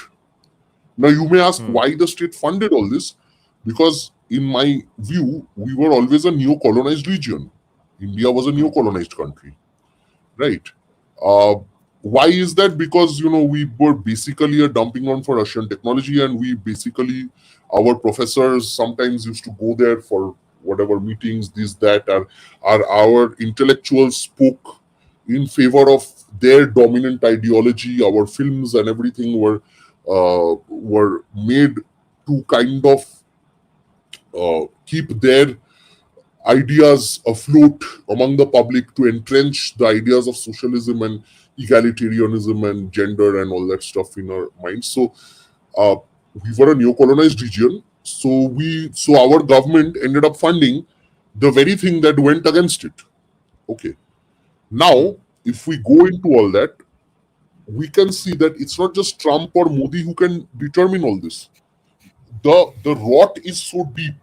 Now you may ask why the state funded all this, because in my view, we were always a neo-colonized region. India was a neo-colonized country, right? Why is that? Because, we were basically a dumping ground for Russian technology, and our professors sometimes used to go there for whatever meetings, this, that, our intellectuals spoke in favor of their dominant ideology. Our films and everything were made to kind of keep their ideas afloat among the public, to entrench the ideas of socialism and egalitarianism and gender and all that stuff in our minds. So we were a neo-colonized region. So our government ended up funding the very thing that went against it. Okay. Now, if we go into all that, we can see that it's not just Trump or Modi who can determine all this. The rot is so deep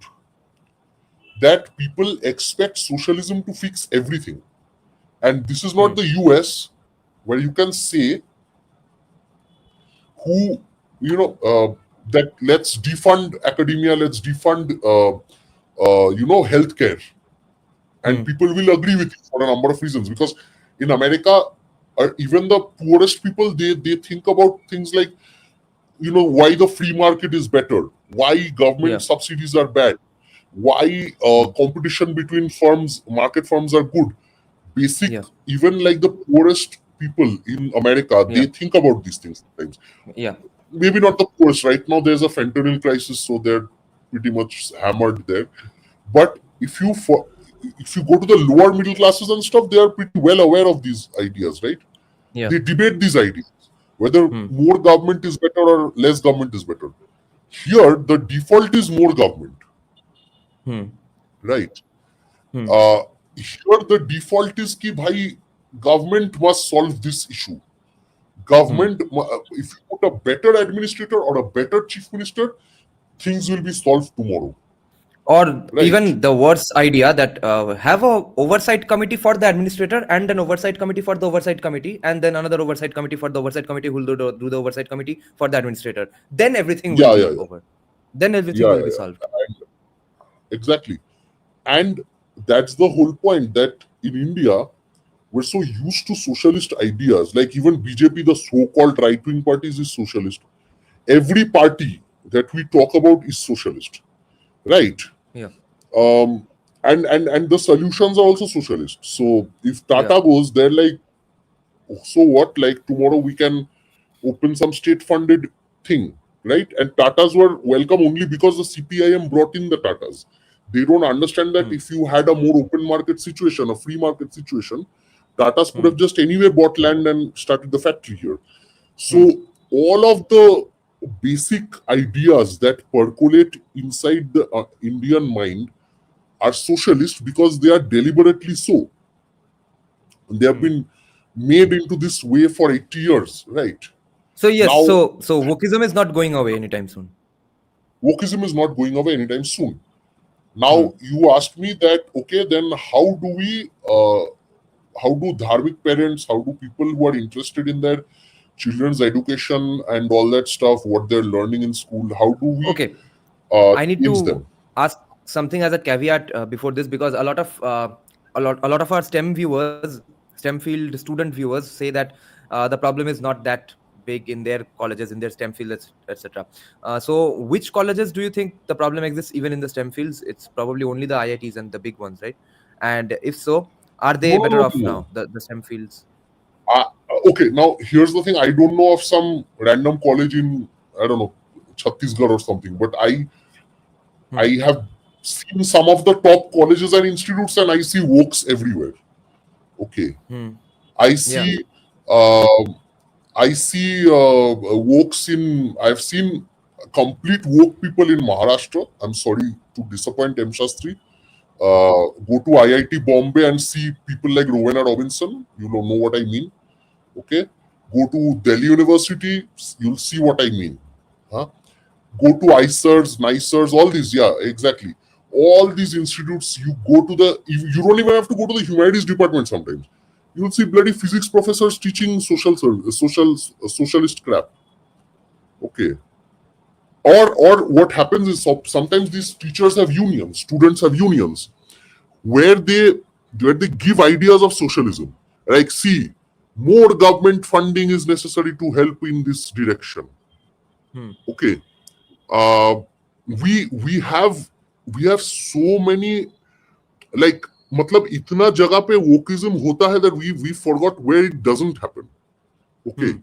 that people expect socialism to fix everything. And this is not the US, where you can say that let's defund academia, let's defund healthcare, and people will agree with you for a number of reasons. Because in America, even the poorest people, they think about things like, why the free market is better, why government subsidies are bad, why competition between market firms are good. Even like the poorest people in America, they think about these things sometimes. Maybe not the poorest. Right now there's a fentanyl crisis, so they're pretty much hammered there. But if you go to the lower middle classes and stuff, they are pretty well aware of these ideas, right? They debate these ideas, whether more government is better or less government is better. Here, the default is more government, right? Here, the default is ki bhai, government must solve this issue. Government, if you put a better administrator or a better chief minister, things will be solved tomorrow. Or even the worse idea that have a oversight committee for the administrator, and an oversight committee for the oversight committee, and then another oversight committee for the oversight committee who will do the oversight committee for the administrator. Then everything will be over. Then everything will be solved. Exactly. And that's the whole point, that in India, we're so used to socialist ideas. Like even BJP, the so-called right-wing parties, is socialist. Every party that we talk about is socialist, right? And the solutions are also socialist. So if Tata goes, they're like, so what? Like tomorrow we can open some state-funded thing, right? And Tatas were welcome only because the CPIM brought in the Tatas. They don't understand that if you had a more open market situation, a free market situation, Tatas could have just anyway bought land and started the factory here. So all of the basic ideas that percolate inside the Indian mind are socialist because they are deliberately so. They have been made into this way for 80 years, right? So yes, Now, so wokeism is not going away anytime soon. wokeism is not going away anytime soon. Now, you asked me that, okay, then how do dharmic parents, how do people who are interested in their children's education and all that stuff, what they're learning in school, how do we Okay, I need change to them? ask something as a caveat before this, because a lot of our STEM field student viewers say that the problem is not that big in their colleges, in their STEM fields, etc. So, which colleges do you think the problem exists even in the STEM fields? It's probably only the IITs and the big ones, right? And if so, are they No, better no, off no. now, the STEM fields? Okay, now here's the thing. I don't know of some random college in, I don't know, Chhattisgarh or something, but I have seen some of the top colleges and institutes, and I see wokes everywhere. Okay, I Yeah. see wokes in. I've seen complete woke people in Maharashtra. I'm sorry to disappoint M Shastri. Go to IIT Bombay and see people like Rowena Robinson. You don't know what I mean. Okay, go to Delhi University. You'll see what I mean. Huh? Go to ICERs, NICERs, all these. Yeah, exactly. All these institutes, you go to you don't even have to go to the humanities department sometimes. You'll see bloody physics professors teaching socialist crap. Okay. Or what happens is sometimes these teachers have unions, students have unions, where they give ideas of socialism. Like, see, more government funding is necessary to help in this direction. Okay. We have so many, like, matlab itna jagah pe wokeism hota hai that we forgot where it doesn't happen. Okay.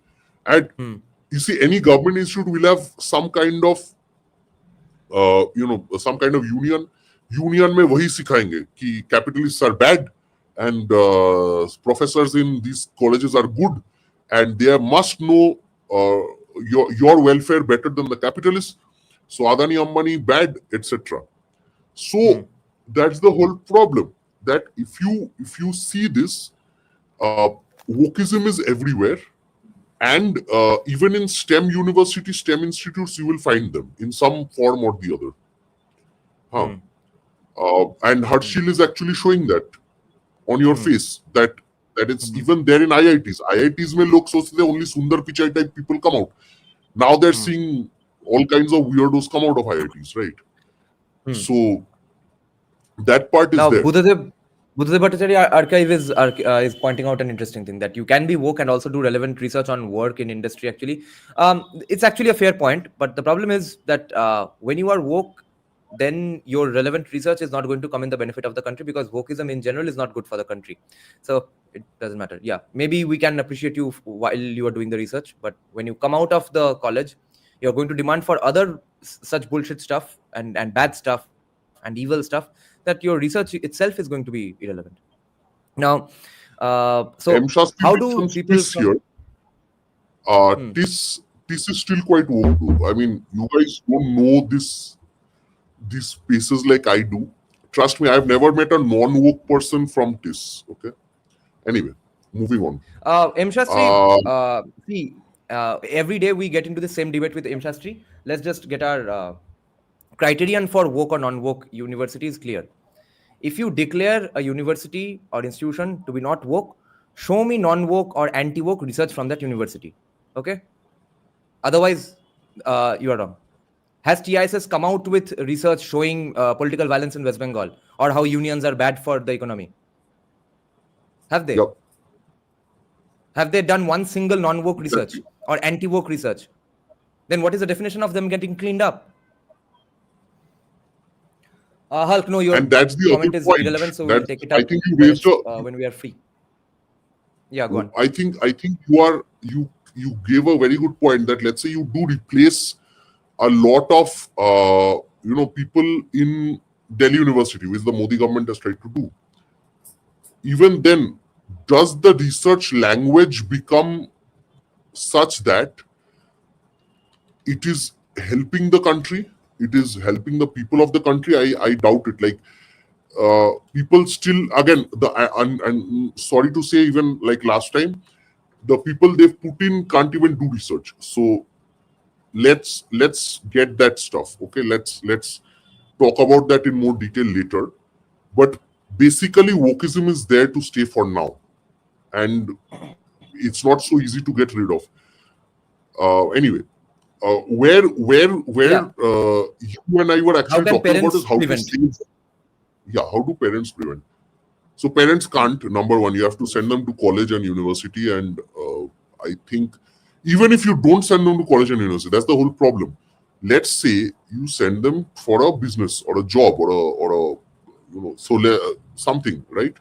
And you see, any government institute will have some kind of some kind of union. Union में वही सिखाएंगे कि capitalists are bad and professors in these colleges are good and they must know your welfare better than the capitalists. So Adani, Ambani bad, etc. So that's the whole problem. That if you see this, wokeism is everywhere. And even in STEM universities, STEM institutes, you will find them in some form or the other. And Harshil is actually showing that on your face, that it's even there in IITs. IITs mein log sochte only Sundar Pichai type people come out. Now they're seeing all kinds of weirdos come out of IITs, right? So that part is now, there. Buddhadev Bhattacharya archive is pointing out an interesting thing, that you can be woke and also do relevant research on work in industry. Actually, it's actually a fair point, but the problem is that when you are woke, then your relevant research is not going to come in the benefit of the country, because wokeism in general is not good for the country. So it doesn't matter. Yeah, maybe we can appreciate you while you are doing the research, but when you come out of the college, you're going to demand for other such bullshit stuff and bad stuff and evil stuff, that your research itself is going to be irrelevant. Now, so how do people TIS here? TIS is still quite woke too. I mean, you guys don't know these spaces like I do. Trust me, I've never met a non-woke person from TIS. Okay. Anyway, moving on. M Shastri, see, every day we get into the same debate with M Shastri. Let's just get our criterion for woke or non-woke university is clear. If you declare a university or institution to be not woke, show me non-woke or anti-woke research from that university. Okay? Otherwise, you are wrong. Has TISS come out with research showing political violence in West Bengal, or how unions are bad for the economy? Have they? Yep. Have they done one single non-woke research or anti-woke research? Then what is the definition of them getting cleaned up? Hulk, no, your and that's the comment other is point. irrelevant, so we'll take it up I think you raised when we are free. Yeah, go on. I think you gave a very good point that, let's say you do replace a lot of people in Delhi University, which the Modi government has tried to do. Even then, does the research language become such that it is helping the country? It is helping the people of the country? I doubt it. Like, people still, again, and sorry to say, even like last time, the people they've put in can't even do research. So let's get that stuff. Okay, let's talk about that in more detail later. But basically, wokeism is there to stay for now, and it's not so easy to get rid of. Anyway, where Yeah. you and I were actually can talking about parents is how prevent? to save. Yeah, how do parents prevent? So parents can't. Number one, you have to send them to college and university, and I think even if you don't send them to college and university, that's the whole problem. Let's say you send them for a business or a job or a something, right?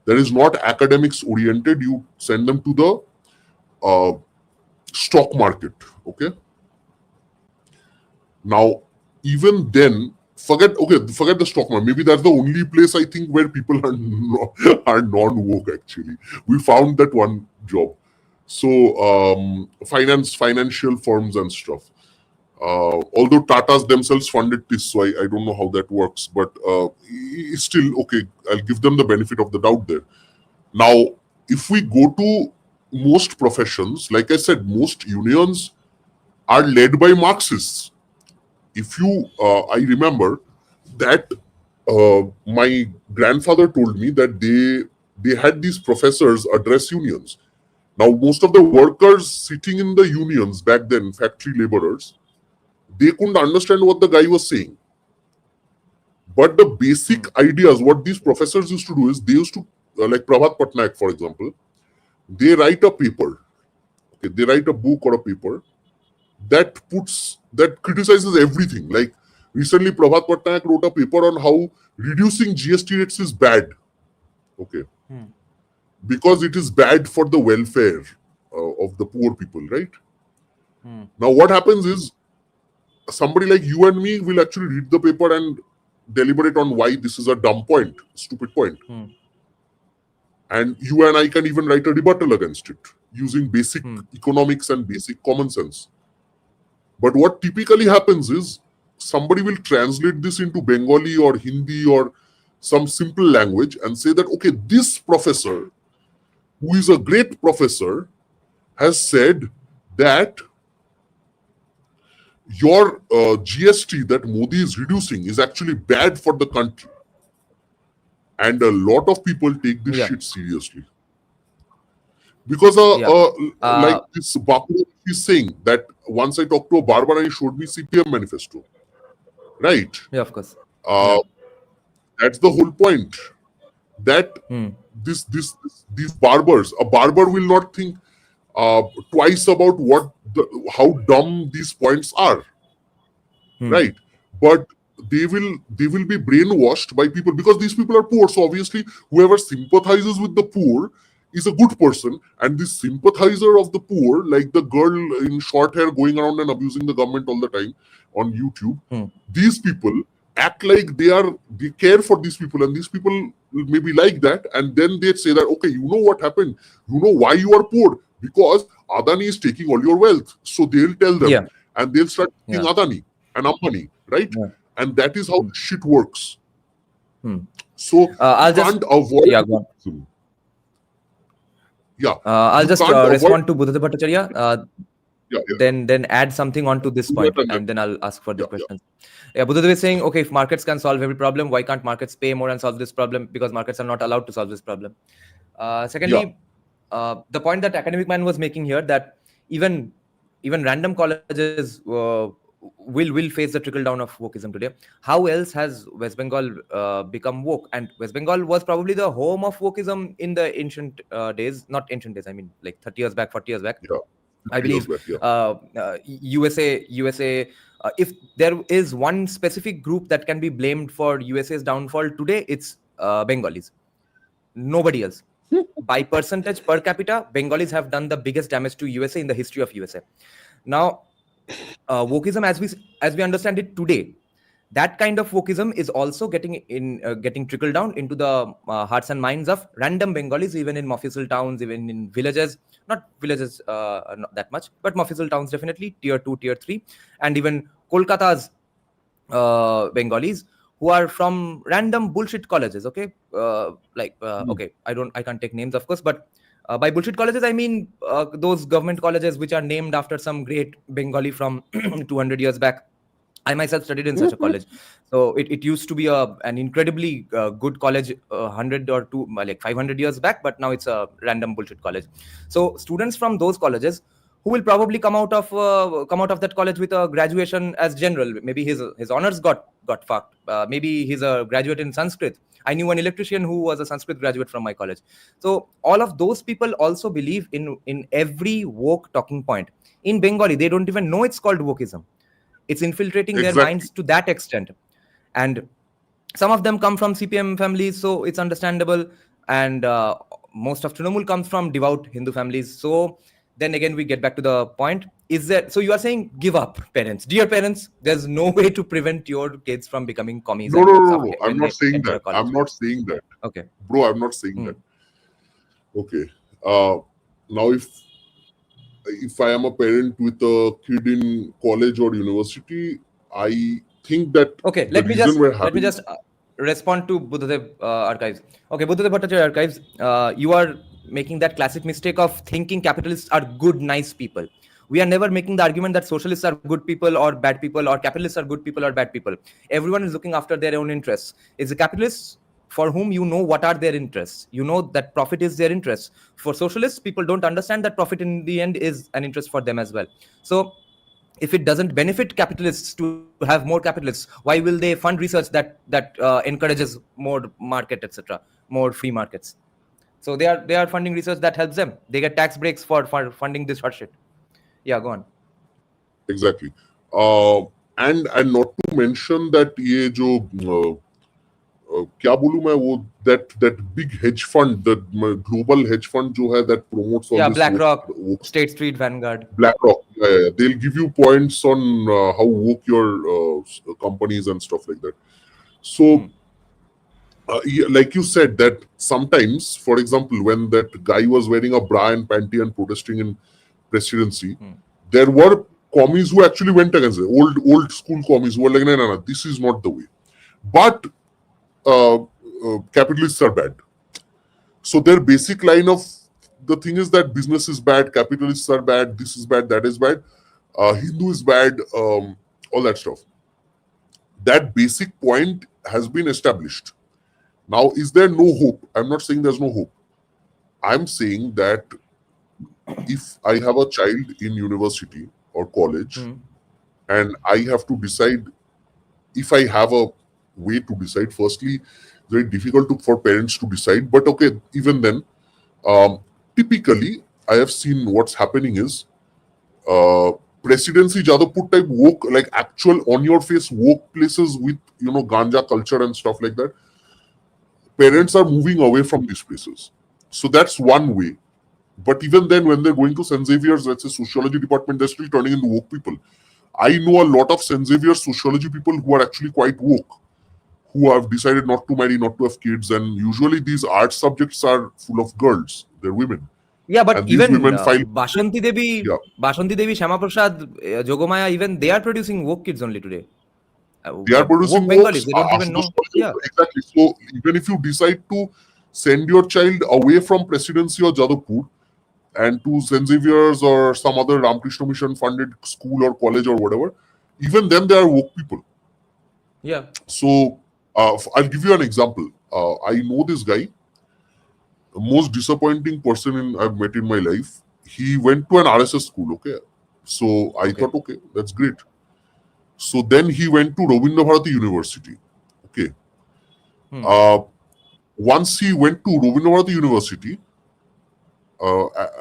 That is not academics oriented. You send them to the stock market. Okay. Now, even then, forget the stock market. Maybe that's the only place I think where people are non-woke. Actually, we found that one job. So financial firms and stuff. Although Tatas themselves funded this, so I don't know how that works, but it's still okay. I'll give them the benefit of the doubt there. Now, if we go to most professions, like I said, most unions are led by Marxists. If you, I remember that my grandfather told me that they had these professors address unions. Now, most of the workers sitting in the unions back then, factory laborers, they couldn't understand what the guy was saying. But the basic ideas, what these professors used to do is they used to, like Prabhat Patnaik, for example, they write a paper. Okay, they write a book or a paper that criticizes everything. Like recently, Prabhat Patnaik wrote a paper on how reducing GST rates is bad. Okay. Because it is bad for the welfare of the poor people, right? Now, what happens is somebody like you and me will actually read the paper and deliberate on why this is a dumb point, stupid point. And you and I can even write a rebuttal against it using basic economics and basic common sense. But what typically happens is somebody will translate this into Bengali or Hindi or some simple language and say that, okay, this professor, who is a great professor, has said that your GST that Modi is reducing is actually bad for the country. And a lot of people take this shit seriously. Because like this Baku is saying that once I talked to a barber and he showed me CPM manifesto. Right? Yeah, of course. That's the whole point. That these barbers, a barber will not think twice about how dumb these points are. Right? But they will be brainwashed by people because these people are poor. So obviously, whoever sympathizes with the poor is a good person, and this sympathizer of the poor, like the girl in short hair going around and abusing the government all the time on YouTube, these people act like they care for these people, and these people maybe like that, and then they say that, okay, you know what happened, you know why you are poor, because Adani is taking all your wealth. So they'll tell them, and they'll start taking Adani and Ambani, right? And that is how shit works. So I'll just avoid. I'll just respond to Buddha Bhattacharya. Then add something onto this point, and then I'll ask for the questions. Buddha is saying, okay, if markets can solve every problem, why can't markets pay more and solve this problem? Because markets are not allowed to solve this problem. Secondly, the point that academic man was making here, that even random colleges will face the trickle down of wokeism today. How else has West Bengal become woke? And West Bengal was probably the home of wokeism in the ancient days. Not ancient days, I mean like 30 years back, 40 years back. I believe USA, if there is one specific group that can be blamed for USA's downfall today, it's Bengalis. Nobody else. By percentage per capita, Bengalis have done the biggest damage to USA in the history of USA. Now, wokeism, as we understand it today, that kind of wokeism is also getting trickled down into the hearts and minds of random Bengalis, even in Mofussil towns, even in villages. Not villages, not that much, but Mofussil towns definitely, tier 2, tier 3, and even Kolkata's Bengalis who are from random bullshit colleges. Okay, okay, I can't take names, of course, but by bullshit colleges I mean those government colleges which are named after some great Bengali from 200 years back. I myself studied in such a college. So it used to be an incredibly good college 100 or 500 years back, but now it's a random bullshit college. So students from those colleges who will probably come out of that college with a graduation as general. Maybe his honors got fucked. Maybe he's a graduate in Sanskrit. I knew an electrician who was a Sanskrit graduate from my college. So all of those people also believe in every woke talking point. In Bengali, they don't even know it's called wokeism. It's infiltrating their minds to that extent. And some of them come from CPM families, so it's understandable. And most of Trinamool comes from devout Hindu families. So then again, we get back to the point. So you are saying give up, parents. Dear parents, there's no way to prevent your kids from becoming commies. No. I'm not saying that. I'm not saying that. Okay. Bro, I'm not saying that. Okay. Now if I am a parent with a kid in college or university, I think that okay. Let me just respond to Buddhadev archives. Okay, Buddhadev Bhattacharya archives. You are making that classic mistake of thinking capitalists are good, nice people. We are never making the argument that socialists are good people or bad people, or capitalists are good people or bad people. Everyone is looking after their own interests. It's the capitalists for whom you know what are their interests. You know that profit is their interest. For socialists, people don't understand that profit in the end is an interest for them as well. So if it doesn't benefit capitalists to have more capitalists, why will they fund research that encourages more market, etc., more free markets? So they are funding research that helps them. They get tax breaks for funding this hot shit. Yeah, go on. Exactly. And not to mention that ये जो क्या बोलूं मैं वो that big hedge fund, the global hedge fund जो है that promotes all this BlackRock, State Street, Vanguard. BlackRock, they'll give you points on how woke your companies and stuff like that. So like you said that sometimes, for example, when that guy was wearing a bra and panty and protesting in presidency, there were commies who actually went against it. Old school commies who were like, no, this is not the way. But capitalists are bad. So their basic line of the thing is that business is bad, capitalists are bad, this is bad, that is bad, Hindu is bad, all that stuff. That basic point has been established. Now, is there no hope? I'm not saying there's no hope. I'm saying that if I have a child in university or college and I have to decide, if I have a way to decide, firstly, very difficult for parents to decide, but okay, even then, typically, I have seen what's happening is presidency Jadavpur type woke, like actual on your face woke places with ganja culture and stuff like that. Parents are moving away from these places. So that's one way. But even then, when they're going to St. Xavier's, let's say sociology department, they're still turning into woke people. I know a lot of St. Xavier's sociology people who are actually quite woke, who have decided not to marry, not to have kids, and usually these art subjects are full of girls, they're women. Yeah, but even Bashanti Devi, Shama Prasad, Jogomaya, even they are producing woke kids only today. They are producing Bengalis, they don't even know. Yeah. Exactly. So even if you decide to send your child away from presidency or Jadavpur and to St. Xavier's or some other Ramakrishna Mission funded school or college or whatever, even then they are woke people. Yeah. So I'll give you an example. I know this guy, the most disappointing person I've met in my life. He went to an RSS school, okay? So I thought, okay, that's great. So then he went to Rabindra Bharati University, okay? Once he went to Rabindra Bharati University,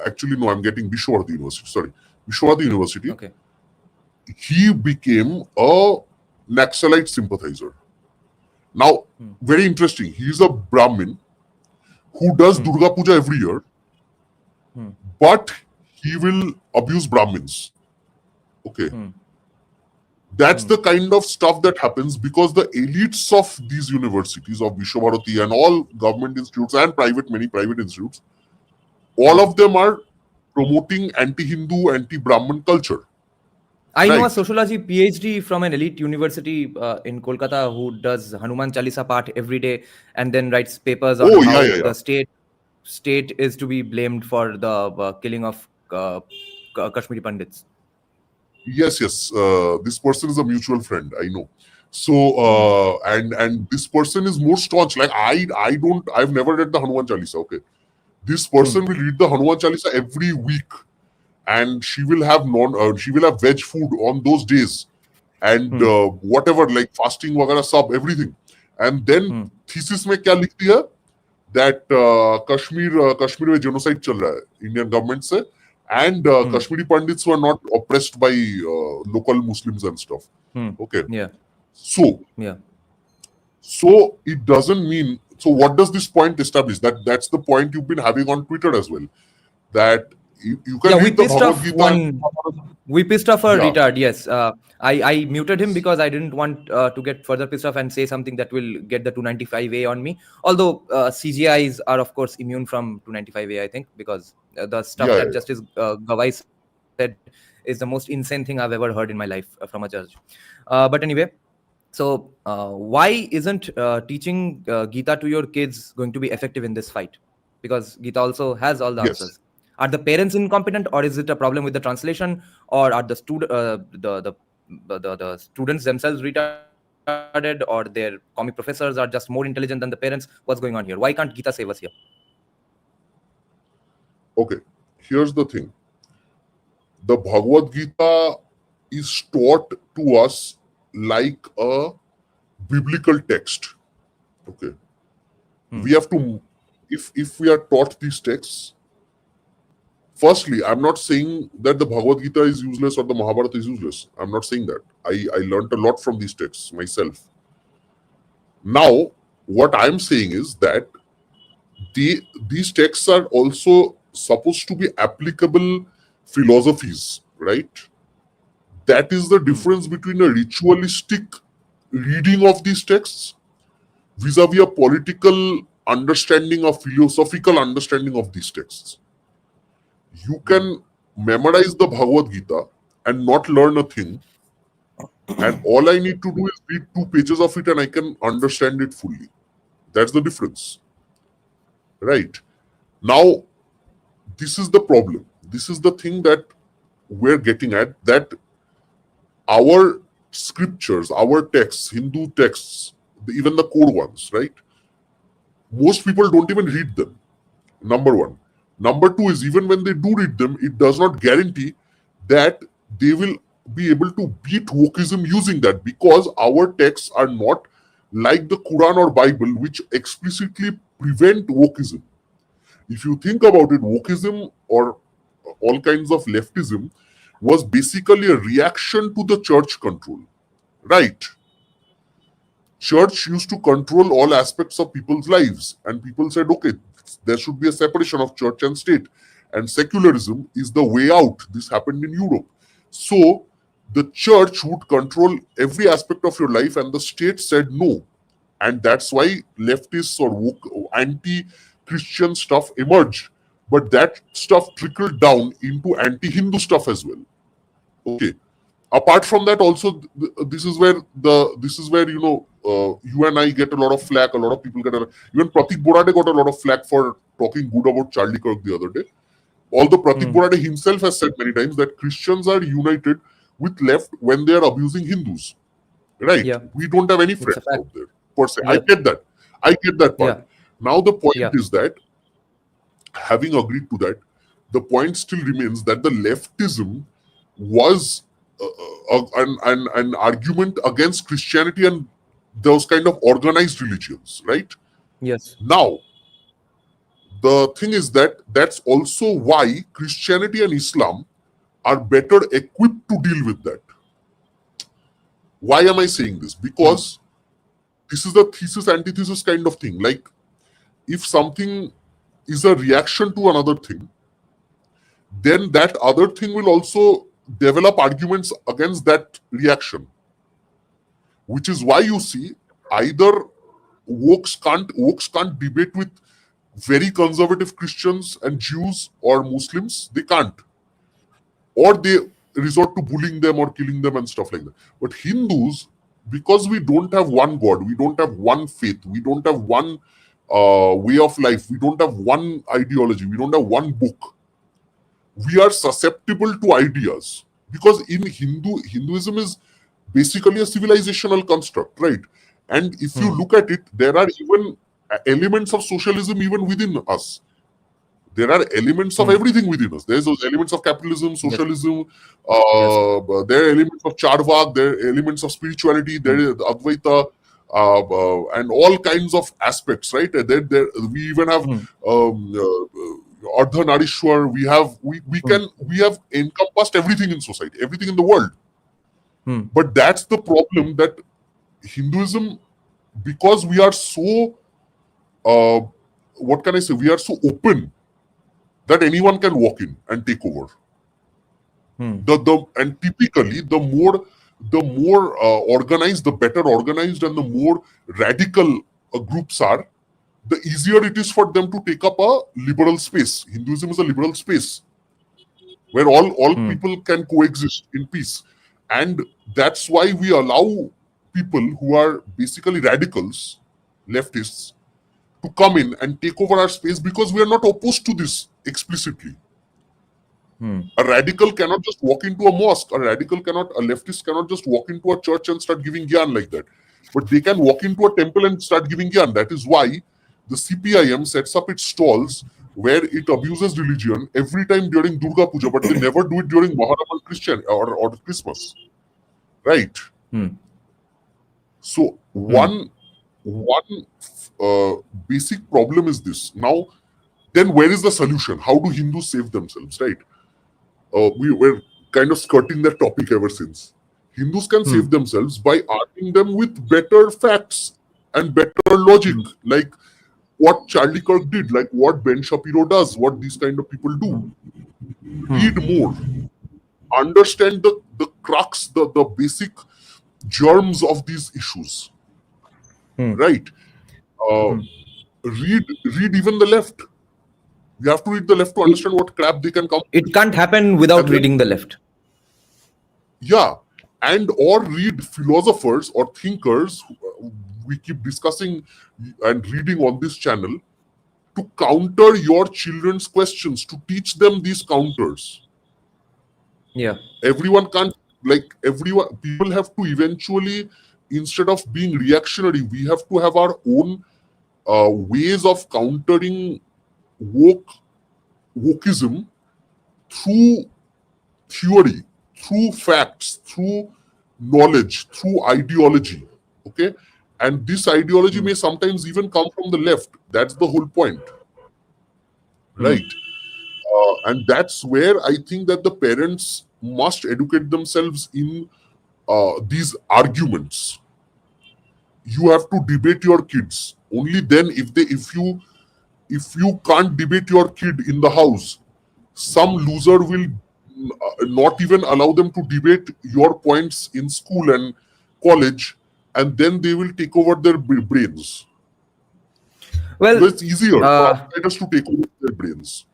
actually no, I'm getting Vishwabharati University, sorry. Vishwabharati University, okay. He became a Naxalite sympathizer. Now, very interesting. He's a Brahmin who does Durga Puja every year, but he will abuse Brahmins. Okay. That's the kind of stuff that happens because the elites of these universities, of Vishwabharati and all government institutes and many private institutes, all of them are promoting anti-Hindu, anti-Brahmin culture. I know a right? sociology PhD from an elite university in Kolkata who does Hanuman Chalisa part every day and then writes papers on Oh yeah, how yeah, yeah. the state is to be blamed for the killing of Kashmiri Pandits. Yes, yes. This person is a mutual friend. I know. So Hmm. and this person is more staunch. Like I've never read the Hanuman Chalisa. Okay, this Hmm. person will read the Hanuman Chalisa every week, and she will have veg food on those days, and Hmm. whatever like fasting वगैरह सब everything, and then Hmm. thesis में क्या लिखती है that Kashmir में genocide चल रहा है Indian government से, and Hmm. Kashmiri Pandits were not oppressed by local Muslims and stuff. Hmm. Okay, Yeah. so Yeah. it doesn't mean. So what does this point establish? That's the point you've been having on Twitter as well. That you can Yeah, we read the pissed Bhagavad off Gita. we pissed off a Yeah, retard. Yes, I muted him because I didn't want to get further pissed off and say something that will get the 295A on me. Although CGIs are of course immune from 295A, I think, because the stuff yeah, that yeah. Justice Gawai said is the most insane thing I've ever heard in my life from a judge. But anyway, so why isn't teaching Gita to your kids going to be effective in this fight? Because Gita also has all the Yes. answers. Are the parents incompetent, or is it a problem with the translation, or are the students themselves retarded, or their comic professors are just more intelligent than the parents? What's going on here? Why can't Gita save us here? Okay. Here's the thing. The Bhagavad Gita is taught to us like a biblical text. Okay. We have to, if we are taught these texts, firstly, I'm not saying that the Bhagavad Gita is useless or the Mahabharata is useless. I'm not saying that. I learned a lot from these texts myself. Now, what I'm saying is that these texts are also supposed to be applicable philosophies, right? That is the difference between a ritualistic reading of these texts vis-a-vis a political understanding or philosophical understanding of these texts. You can memorize the Bhagavad Gita and not learn a thing, and all I need to do is read 2 pages of it and I can understand it fully. That's the difference, right? Now, this is the problem. This is the thing that we're getting at, that our scriptures, our texts, Hindu texts, even the core ones, right? Most people don't even read them. Number one. Number two is, even when they do read them, it does not guarantee that they will be able to beat wokeism using that, because our texts are not like the Quran or Bible, which explicitly prevent wokeism. If you think about it, wokeism or all kinds of leftism was basically a reaction to the church control, right? Church used to control all aspects of people's lives, and people said, okay, there should be a separation of church and state, and secularism is the way out. This happened in Europe. So the church would control every aspect of your life, and the state said no. And that's why leftists or anti-Christian stuff emerged. But that stuff trickled down into anti-Hindu stuff as well. Okay. Apart from that, also this is where you and I get a lot of flack. A lot of people get even Pratik Borade got a lot of flack for talking good about Charlie Kirk the other day. Although Pratik Borade himself has said many times that Christians are united with left when they are abusing Hindus. Right? Yeah, We don't have any it's a friends fact. out there per se. I Yep. get that. I get that part. Yeah. Now the point Yeah. is that, having agreed to that, the point still remains that the leftism was an argument against Christianity and those kind of organized religions, right? Yes. Now, the thing is that that's also why Christianity and Islam are better equipped to deal with that. Why am I saying this? Because this is the thesis antithesis kind of thing. Like, if something is a reaction to another thing, then that other thing will also develop arguments against that reaction. Which is why you see either wokes can't debate with very conservative Christians and Jews or Muslims. They can't. Or resort to bullying them or killing them and stuff like that. But Hindus, because we don't have one God, we don't have one faith, we don't have one way of life, we don't have one ideology, we don't have one book, we are susceptible to ideas. Because in Hinduism is basically a civilizational construct, right? And if you look at it, there are even elements of socialism even within us. There are elements of everything within us. There's those elements of capitalism, socialism, there are elements of Charvak, there are elements of spirituality, there is Advaita, and all kinds of aspects, right? We even have Ardhanarishwar, we have encompassed everything in society, everything in the world. But that's the problem, that Hinduism, because we are so what can I say, we are so open that anyone can walk in and take over. And typically the more organized, the better organized, and the more radical groups are, the easier it is for them to take up a liberal space. Hinduism is a liberal space where all people can coexist in peace. And that's why we allow people who are basically radicals, leftists, to come in and take over our space, because we are not opposed to this explicitly. A radical cannot just walk into a mosque. A leftist cannot just walk into a church and start giving gyan like that. But they can walk into a temple and start giving gyan. That is why the CPIM sets up its stalls where it abuses religion every time during Durga Puja, but they never do it during Muharram and Christian or Christmas. Right? So one basic problem is this. Now, then where is the solution? How do Hindus save themselves, right? We were kind of skirting that topic ever since. Hindus can save themselves by arming them with better facts and better logic, like what Charlie Kirk did, like what Ben Shapiro does, what these kind of people do. Read more. Understand the crux, the basic germs of these issues. Right? Read even the left. You have to read the left to understand what crap they can come. It can't happen without reading the left. Yeah, and or read philosophers or thinkers we keep discussing and reading on this channel to counter your children's questions, to teach them these counters. Yeah. Everyone can't, people have to eventually, instead of being reactionary, we have to have our own ways of countering wokeism through theory, through facts, through knowledge, through ideology. Okay? And this ideology may sometimes even come from the left. That's the whole point. Right? And that's where I think that the parents must educate themselves in these arguments. You have to debate your kids. Only then, if you can't debate your kid in the house, some loser will not even allow them to debate your points in school and college, and then they will take over their brains. Well, so it's easier for outsiders to take over their brains.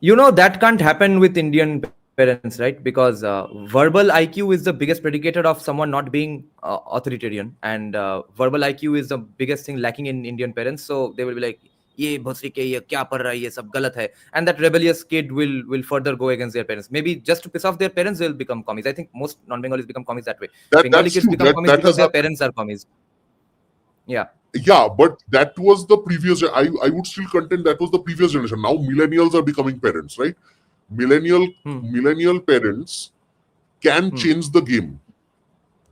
That can't happen with Indian parents, right? Because verbal IQ is the biggest predicator of someone not being authoritarian, and verbal IQ is the biggest thing lacking in Indian parents. So they will be like, "Ye bhosri ke ye kya par raha hai? Ye sab galat hai," and that rebellious kid will further go against their parents. Maybe just to piss off their parents, they'll become commies. I think most non-Bengalis become commies that way. Bengali kids become commies because their parents are commies. Yeah. Yeah, but that was the previous. I would still contend that was the previous generation. Now millennials are becoming parents, right? Millennial parents can change the game.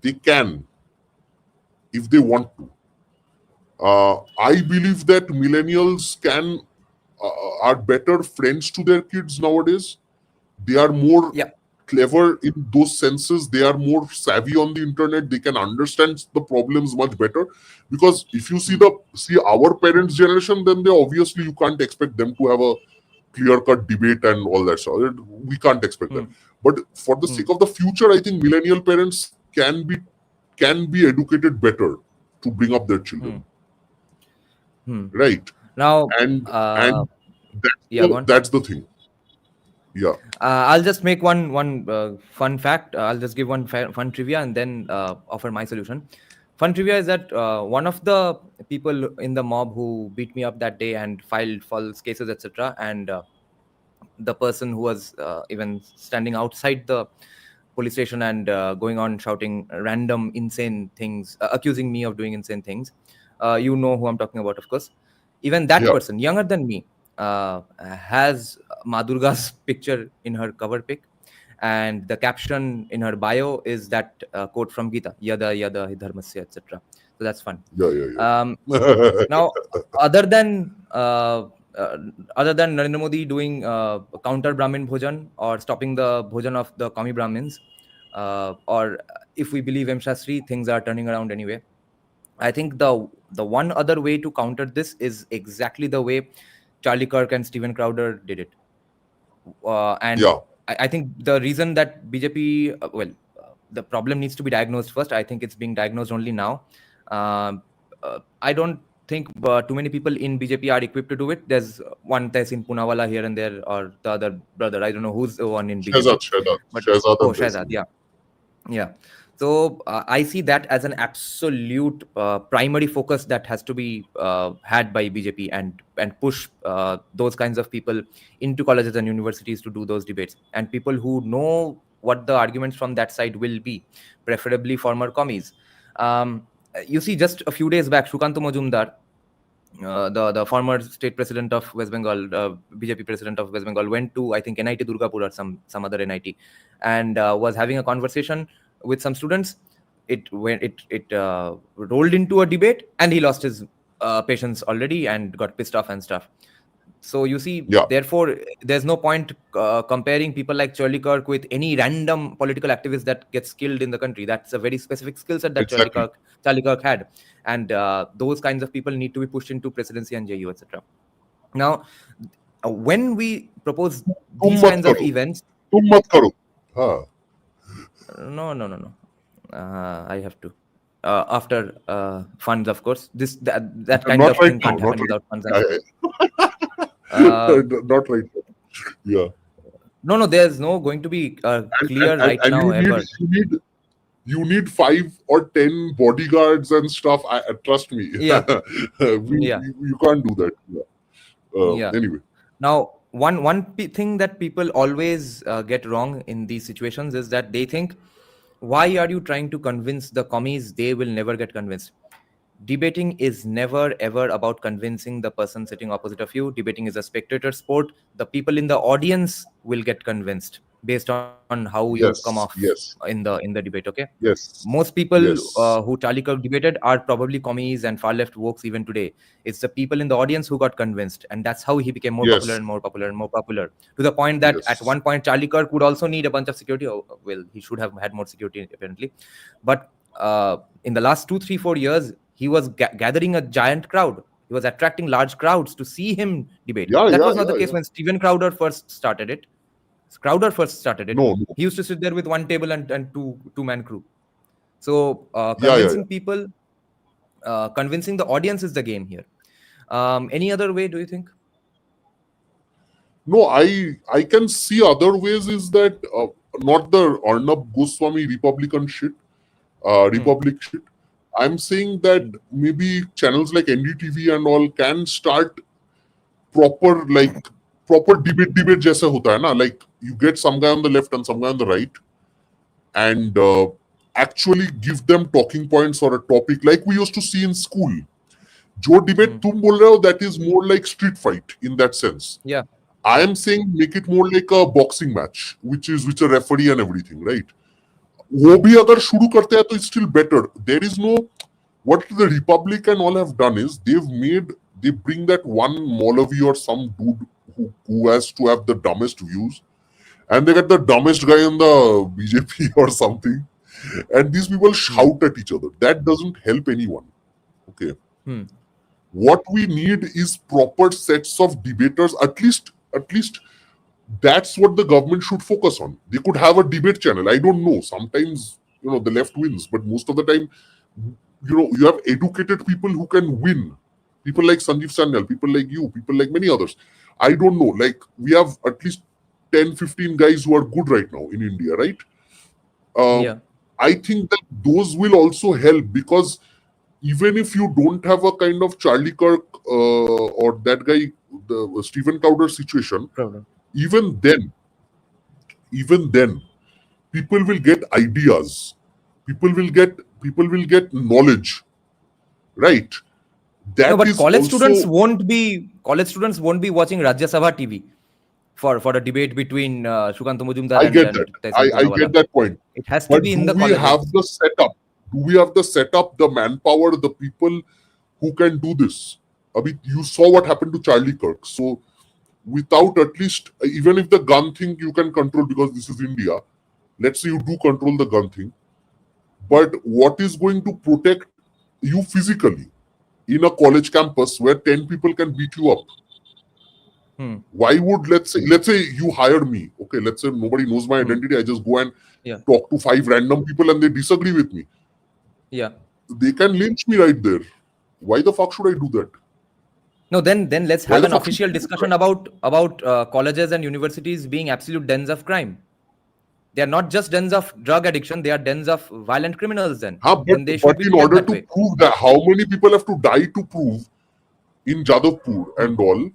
They can, if they want to. I believe that millennials are better friends to their kids nowadays. They are more clever in those senses. They are more savvy on the internet. They can understand the problems much better. Because if you see our parents' generation, then obviously you can't expect them to have a clear-cut debate and all that stuff. We can't expect that. But for the sake of the future, I think millennial parents can be educated better to bring up their children. Right. Now, and that's the thing. Yeah. I'll just make one fun fact. I'll just give one fun trivia and then offer my solution. Fun trivia is that one of the people in the mob who beat me up that day and filed false cases, etc., and the person who was even standing outside the police station and going on shouting random insane things, accusing me of doing insane things. You know who I'm talking about, of course. Even that Yeah. person, younger than me, has Ma Durga's picture in her cover pic, and the caption in her bio is that quote from Gita, "Yada yada hi dharmasya," etc. So that's fun. Yeah. Now, other than other than Narendra Modi doing counter Brahmin bhojan or stopping the bhojan of the Kami Brahmins, or if we believe M. Shastri, things are turning around anyway. I think the one other way to counter this is exactly the way Charlie Kirk and Steven Crowder did it. And Yeah. I think the reason that BJP, the problem needs to be diagnosed first. I think it's being diagnosed only now. I don't think too many people in BJP are equipped to do it. There's one Tehsin Poonawalla here and there, or the other brother. I don't know who's the one in BJP. Shehzad and Shehzad, Tehsin. yeah. So I see that as an absolute primary focus that has to be had by BJP and push those kinds of people into colleges and universities to do those debates, and people who know what the arguments from that side will be, preferably former commies. You see, just a few days back, Shukanto Majumdar, the former state president of West Bengal, BJP president of West Bengal, went to, I think, NIT Durgapur or some other NIT, and was having a conversation with some students. It rolled into a debate, and he lost his patience already and got pissed off and stuff. So you see, Yeah. therefore, there's no point comparing people like Charlie Kirk with any random political activist that gets killed in the country. That's a very specific skill set that Exactly. Charlie Kirk had, and those kinds of people need to be pushed into presidency and JU, etc. Now, when we propose these kinds of events, Tum mat karo. Huh. no. I have to. After funds, of course. That kind Not of right thing now, can't not happen without funds. Not right now. Yeah. No, there's no going to be clear right now ever. You need 5 or 10 bodyguards and stuff. Trust me. Yeah. You can't do that. Yeah. Anyway. Now, one thing that people always get wrong in these situations is that they think, why are you trying to convince the commies? They will never get convinced. Debating is never ever about convincing the person sitting opposite of you. Debating is a spectator sport. The people in the audience will get convinced based on how you come off in the debate. Okay. Yes. Most people who Charlie Kirk debated are probably commies and far left wokes even today. It's the people in the audience who got convinced, and that's how he became more popular and more popular and more popular, to the point that at one point Charlie Kirk would also need a bunch of security. Well, he should have had more security apparently, but in the last 2, 3, 4 years, he was gathering a giant crowd. He was attracting large crowds to see him debate. That was not the case when Steven Crowder first started it. No. He used to sit there with one table and two-man crew. So convincing people, convincing the audience is the game here. Any other way, do you think? No, I can see other ways. Is that not the Arnab Goswami Republican shit? Republic shit. I'm saying that maybe channels like NDTV and all can start proper debate जैसे होता है ना, like you get some guy on the left and some guy on the right, and actually give them talking points or a topic like we used to see in school. जो debate तुम बोल रहे हो, that is more like street fight in that sense. Yeah. I am saying make it more like a boxing match, which a referee and everything, right? वो भी अगर शुरू करते हैं तो it's still better. There is no, what the Republic and all have done is they bring that one Maulavi or some dude who has to have the dumbest views, and they get the dumbest guy in the BJP or something, and these people shout at each other. That doesn't help anyone. Okay. What we need is proper sets of debaters. At least that's what the government should focus on. They could have a debate channel. I don't know. Sometimes, the left wins, but most of the time, you have educated people who can win. People like Sanjeev Sanyal, people like you, people like many others. I don't know. Like, we have at least 10-15 guys who are good right now in India, right? Yeah. I think that those will also help, because even if you don't have a kind of Charlie Kirk or that guy, the Stephen Crowder situation, Problem. even then, people will get ideas, people will get knowledge, right? That No, but is college also, students won't be watching Rajya Sabha TV for a debate between Sukant Mujumdar I get that. and Tehsin I get Punawala. that point. It has to But be do in the we have colleges. the setup? Do we have the setup, the manpower, the people who can do this? I mean, you saw what happened to Charlie Kirk. So, without at least, even if the gun thing you can control because this is India, let's say you do control the gun thing, but what is going to protect you physically in a college campus where 10 people can beat you up? Why would, let's say you hire me, okay, let's say nobody knows my identity, I just go and talk to 5 random people and they disagree with me. Yeah. They can lynch me right there. Why the fuck should I do that? No, then let's Why have the an fuck official should I do discussion about colleges and universities being absolute dens of crime. They are not just dens of drug addiction; they are dens of violent criminals. Then they should but be in treated order that to way. prove that, how many people have to die to prove in Jadavpur and all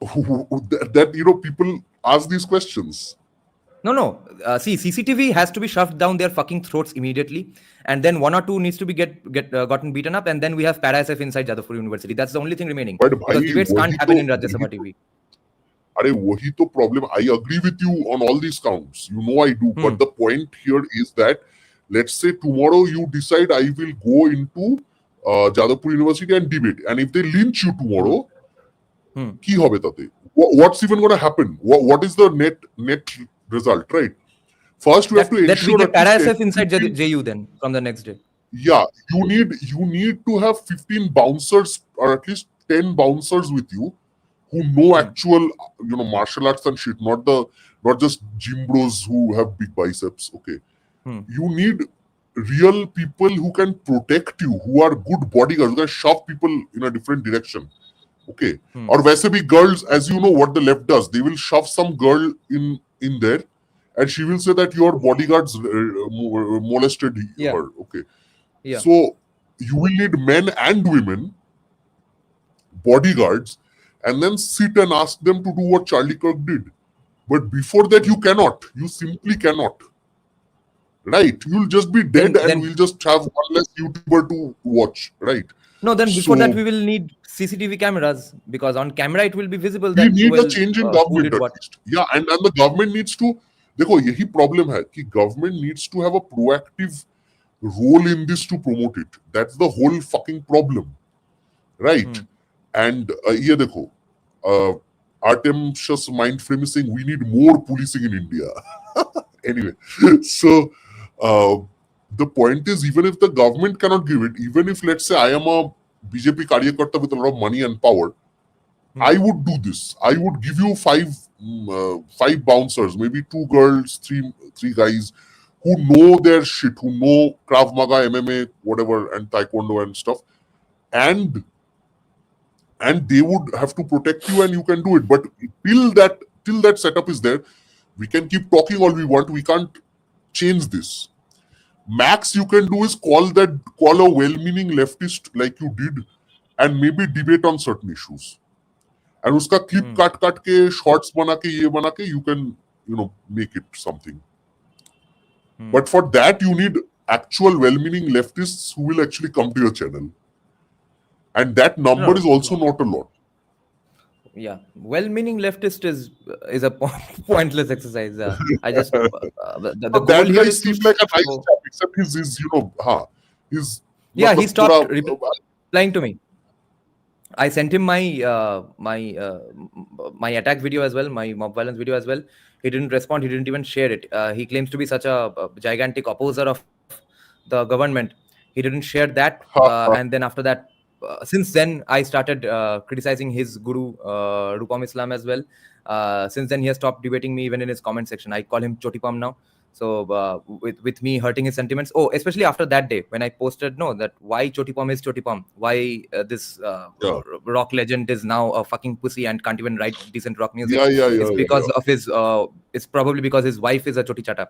that people ask these questions? No. See, CCTV has to be shoved down their fucking throats immediately, and then 1 or 2 needs to be gotten beaten up, and then we have para-SF inside Jadavpur University. That's the only thing remaining. But Because bhai, debates can't happen in Rajya Sabha TV. Wahi to problem. I agree with you on all these counts. You know I do. But the point here is that, let's say tomorrow you decide I will go into Jadavpur University and debate. And if they lynch you tomorrow, ki hobe tate? What's even going to happen? What is the net result, right? First, we have to That we ensure get at least para-SF inside JU then from the next day. Yeah, you need to have 15 bouncers or at least 10 bouncers with you who know actual martial arts and shit, not just gym bros who have big biceps. Okay, you need real people who can protect you, who are good bodyguards, who can shove people in a different direction. Okay, or वैसे भी girls, as you know what the left does, they will shove some girl in there, and she will say that your bodyguards molested her. Okay. Yeah. So you will need men and women, bodyguards, and then sit and ask them to do what Charlie Kirk did. But before that, you cannot. You simply cannot. Right? You'll just be dead, and we'll just have one less YouTuber to watch. Right? No, then before that, we will need CCTV cameras, because on camera it will be visible We that need a change in government at least. Yeah, and the government needs to. देखो यही problem है कि government needs to have a proactive role in this to promote it. That's the whole fucking problem, right? And ये देखो, Artem's mind frame is saying we need more policing in India. Anyway, so the point is, even if the government cannot give it, even if let's say I am a BJP karyakarta with a lot of money and power, I would do this. I would give you five bouncers, maybe 2 girls, three guys who know their shit, who know Krav Maga, MMA, whatever, and Taekwondo and stuff, and they would have to protect you, and you can do it. But till that setup is there, we can keep talking all we want. We can't change this. Max you can do is call a well-meaning leftist like you did, and maybe debate on certain issues. And uska clip cut ke, shorts bana ke, ye bana ke, you can make it something. But for that you need actual well-meaning leftists who will actually come to your channel, and that number is also not a lot. Yeah, well-meaning leftist is a pointless exercise. I just the goal that here guy is seems like a nice chap, except he's he stopped replying to me. I sent him my my attack video as well, my mob violence video as well. He didn't respond. He didn't even share it. He claims to be such a gigantic opposer of the government. He didn't share that. And then after that, since then, I started criticizing his guru, Rupam Islam, as well. Since then, he has stopped debating me even in his comment section. I call him Chotipam now. So with me hurting his sentiments, especially after that day when I posted that why Choti Pom is Choti Pom, why this Yeah. rock legend is now a fucking pussy and can't even write decent rock music. Yeah. It's because of his it's probably because his wife is a Choti Chata.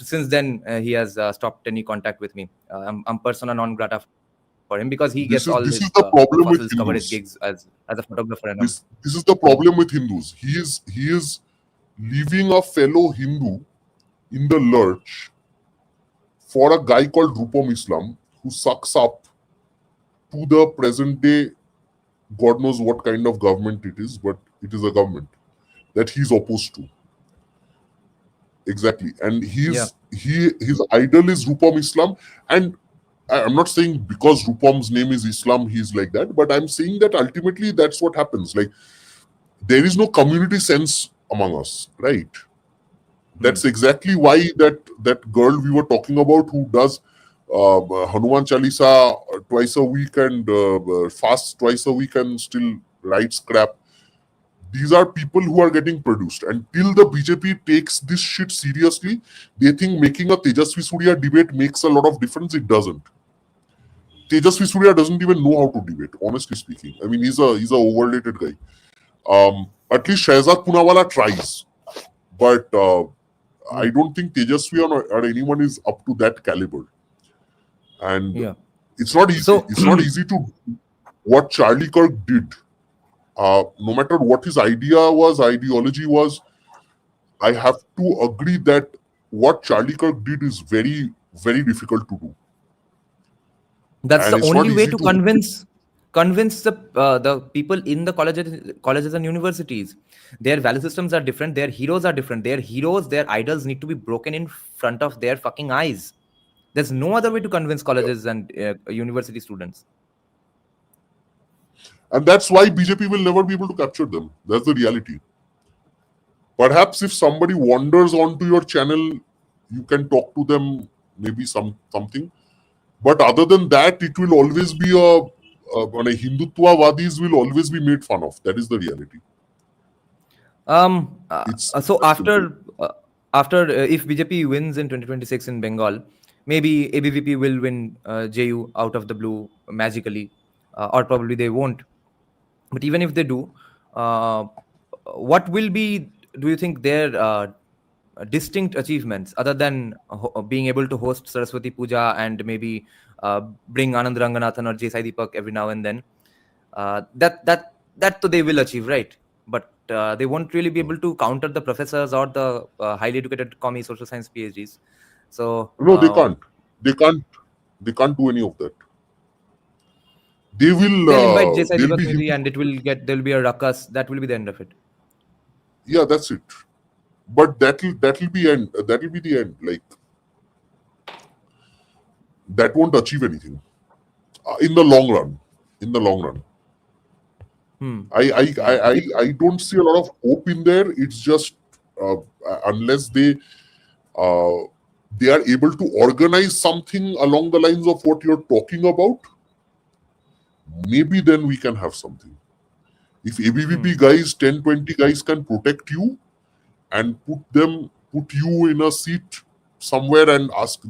Since then he has stopped any contact with me. I'm persona non grata for him because he gets all This his is the problem with fossils cover his Hindus. gigs as a photographer and all. This is the problem with Hindus. He is leaving a fellow Hindu in the lurch for a guy called Rupam Islam who sucks up to the present day, God knows what kind of government it is, but it is a government that he's opposed to. Exactly. And his idol is Rupam Islam. And I'm not saying because Rupam's name is Islam, he's like that, but I'm saying that ultimately that's what happens. Like, there is no community sense among us, right? That's exactly why that girl we were talking about who does Hanuman Chalisa twice a week and fasts twice a week and still writes crap. These are people who are getting produced. Until the BJP takes this shit seriously, they think making a Tejasvi Surya debate makes a lot of difference. It doesn't. Tejasvi Surya doesn't even know how to debate, honestly speaking. I mean, he's a overrated guy. At least Shahzad Punawala tries. But I don't think Tejasvi or anyone is up to that caliber. And it's not easy. It's not easy to do what Charlie Kirk did. No matter what his ideology was, I have to agree that what Charlie Kirk did is very, very difficult to do. That's the only way to convince the people in the colleges and universities. Their value systems are different. Their heroes are different. Their idols need to be broken in front of their fucking eyes. There's no other way to convince colleges and university students. And that's why BJP will never be able to capture them. That's the reality. Perhaps if somebody wanders onto your channel, you can talk to them, maybe something. But other than that, it will always be Hindutva Vadis will always be made fun of. That is the reality. So after if BJP wins in 2026 in Bengal, maybe ABVP will win JU out of the blue magically, or probably they won't. But even if they do, what will be, do you think, their distinct achievements other than being able to host Saraswati Puja and maybe bring Anand Ranganathan or J. Sai Deepak every now and then? That they will achieve, right? But they won't really be able to counter the professors or the highly educated commie social science PhDs. So no, they can't. They can't do any of that. They will. They'll invite J. Sai Deepak maybe, and there'll be a ruckus. That will be the end of it. Yeah, that's it. But that'll be end. That'll be the end. Like, that won't achieve anything in the long run. I don't see a lot of hope in there. It's just unless they are able to organize something along the lines of what you're talking about, maybe then we can have something. If ABVP guys, 10-20 guys can protect you and put you in a seat somewhere and ask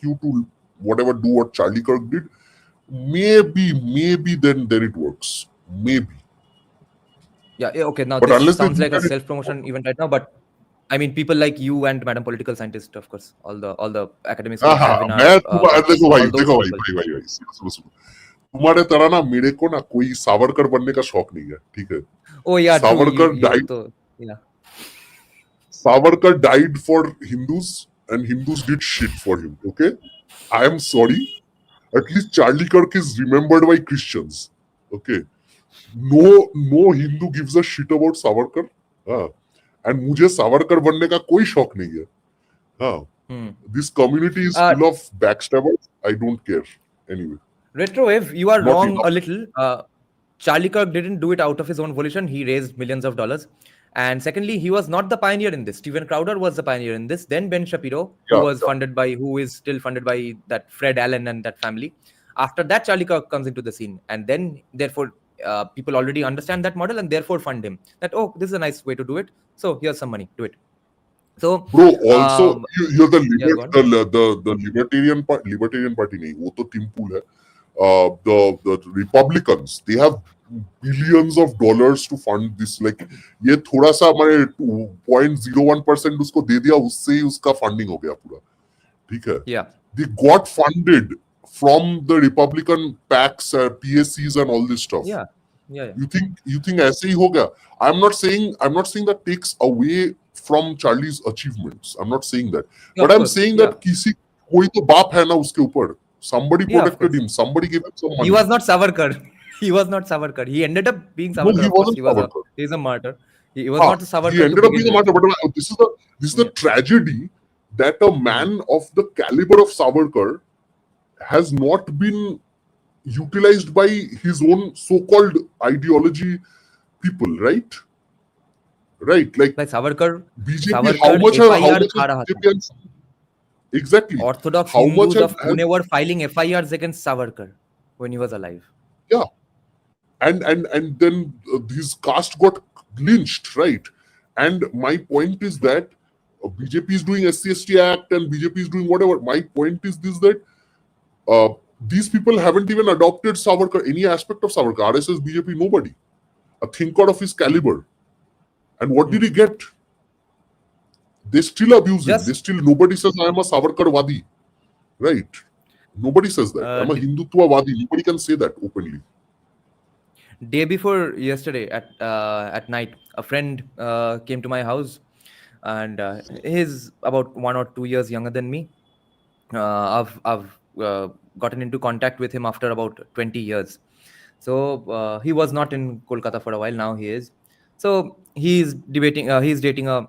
you to do what Charlie Kirk did, maybe then it works. Maybe. Yeah, okay. Now this sounds like a self-promotion event right now, but I mean, people like you and Madam Political Scientist, of course, all the academics. तुम्हारे तरह ना मेरे को ना कोई सावरकर बनने का शौक नहीं है, ठीक है? Oh yeah, Savarkar died for Hindus and Hindus did shit for him. Okay, I am sorry. At least Charlie Kirk is remembered by Christians. Okay, no Hindu gives a shit about Savarkar. And मुझे सावरकर बनने का कोई शौक नहीं है. This community is full of backstabbers. I don't care. Anyway. Retrowave, you are wrong a little. Charlie Kirk didn't do it out of his own volition. He raised millions of dollars. And secondly, he was not the pioneer in this. Steven Crowder was the pioneer in this. Then Ben Shapiro, who is still funded by that Fred Allen and that family. After that, Charlie Kirk comes into the scene. And then, therefore, people already understand that model and therefore fund him. That, this is a nice way to do it. So here's some money. Do it. So, Bro, also you're the yeah, go on. the libertarian party नहीं, वो तो Timpool है. The Republicans, they have billions of dollars to fund this. Like ये थोड़ा सा हमारे 0.01% उसको दे दिया, उससे ही उसका funding हो गया पूरा. ठीक है. Yeah. They got funded from the Republican PACs, PSCs and all this stuff. Yeah. Yeah. You think ऐसे ही हो गया? I'm not saying that takes away from Charlie's achievements. I'm not saying that. Yeah, but of I'm course, saying yeah. that कोई तो बाप है ना उसके ऊपर. Somebody Yeah, of protected course. him. Somebody gave him some money. He was not Savarkar. He was not Savarkar. He ended up being No, Savarkar. he Of course, wasn't Savarkar. He's a martyr. He was not a Savarkar. He ended to up being a begin martyr. with. But this is the tragedy that a man of the caliber of Savarkar has not been utilized by his own so-called ideology people, right? Right, like Savarkar, BJP, how much FIR खा रहा था. BJP and exactly Orthodox how much Hindus of has- Pune were filing FIRs against Savarkar when he was alive. yeah, and then his caste got lynched, right? And my point is that BJP is doing SC/ST Act and BJP is doing whatever. My point is this, that these people haven't even adopted Savarkar, any aspect of Savarkar. RSS, BJP, nobody. A thinker of his caliber. And what did he get? They still abuse him. Just- They still, nobody says I am a Savarkarwadi. Right? Nobody says that. I'm a Hindutvawadi. Nobody can say that openly. Day before yesterday at night, a friend came to my house, and he's about 1 or 2 years younger than me. I've gotten into contact with him after about 20 years. So he was not in Kolkata for a while. Now he is. So he's dating a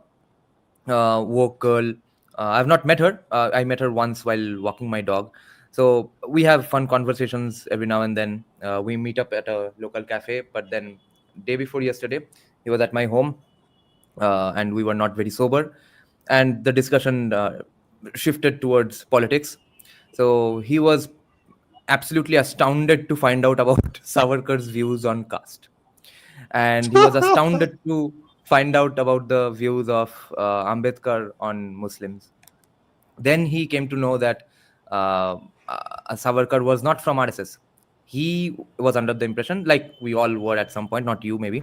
woke girl. I've not met her. I met her once while walking my dog. So we have fun conversations every now and then. We meet up at a local cafe. But then day before yesterday, he was at my home, and we were not very sober. And the discussion shifted towards politics. So he was absolutely astounded to find out about Savarkar's views on caste. And he was astounded to find out about the views of Ambedkar on Muslims. Then he came to know that Savarkar was not from RSS. He was under the impression, like we all were at some point, not you maybe,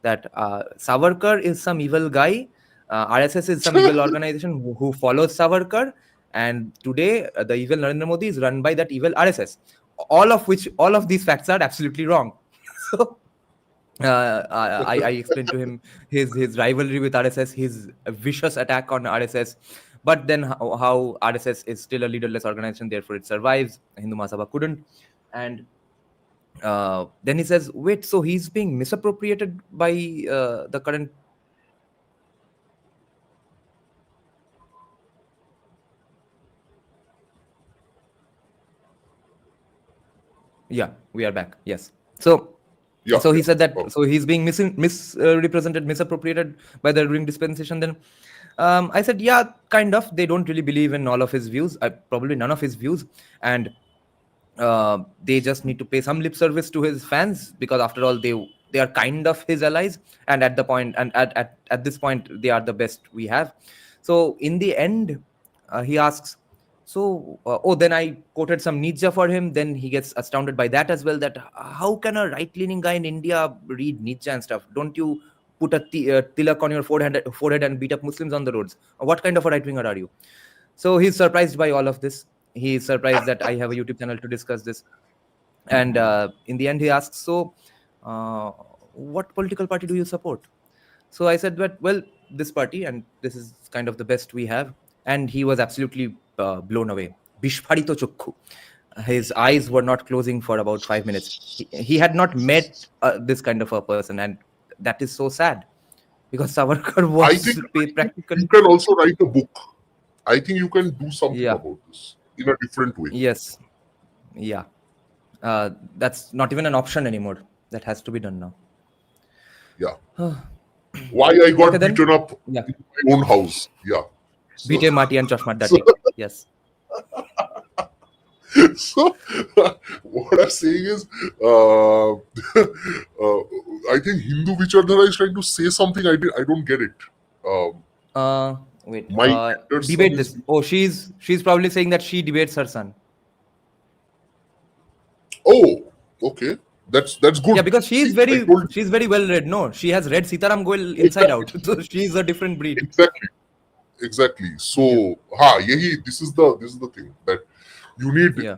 that Savarkar is some evil guy. RSS is some evil organization who follows Savarkar. And today, the evil Narendra Modi is run by that evil RSS. All of these facts are absolutely wrong. So I explained to him his rivalry with RSS, his vicious attack on RSS, but then how RSS is still a leaderless organization, therefore it survives. Hindu Mahasabha couldn't. And then he says, wait, so he's being misappropriated by the current. Yeah, we are back. Yes. So Yeah. he said that, Oh. so he's being misrepresented, misappropriated by the ruling dispensation. Then I said, yeah, kind of. They don't really believe in all of his views, probably none of his views. And they just need to pay some lip service to his fans, because after all, they are kind of his allies. And at this point, they are the best we have. So in the end, he asks, so, then I quoted some Nietzsche for him. Then he gets astounded by that as well, that how can a right-leaning guy in India read Nietzsche and stuff? Don't you put a tilak on your forehead and beat up Muslims on the roads? What kind of a right-winger are you? So he's surprised by all of this. He's surprised that I have a YouTube channel to discuss this. And in the end, he asks, so what political party do you support? So I said that, well, this party, and this is kind of the best we have. And he was absolutely blown away. Bishparito chokku. His eyes were not closing for about 5 minutes. He had not met this kind of a person, and that is so sad, because Savarkar was I think practically. you can also write a book. I think you can do something Yeah. about this in a different way. Yes. Yeah. That's not even an option anymore. That has to be done now. Yeah. Why I got Okay, then. beaten up Yeah. in my own house. Yeah. So- Bite Mati and Chashmat Dati. Yes. So what I'm saying is, I think Hindu Vichardhara is trying to say something. I don't get it. Wait, My elder son debate is- this. Oh, she's probably saying that she debates her son. Oh, okay. That's good. Yeah, because See, I told she's very well read. No, she has read Sitaram Goel inside out. So she's a different breed. exactly. So, this is the thing that you need. Yeah.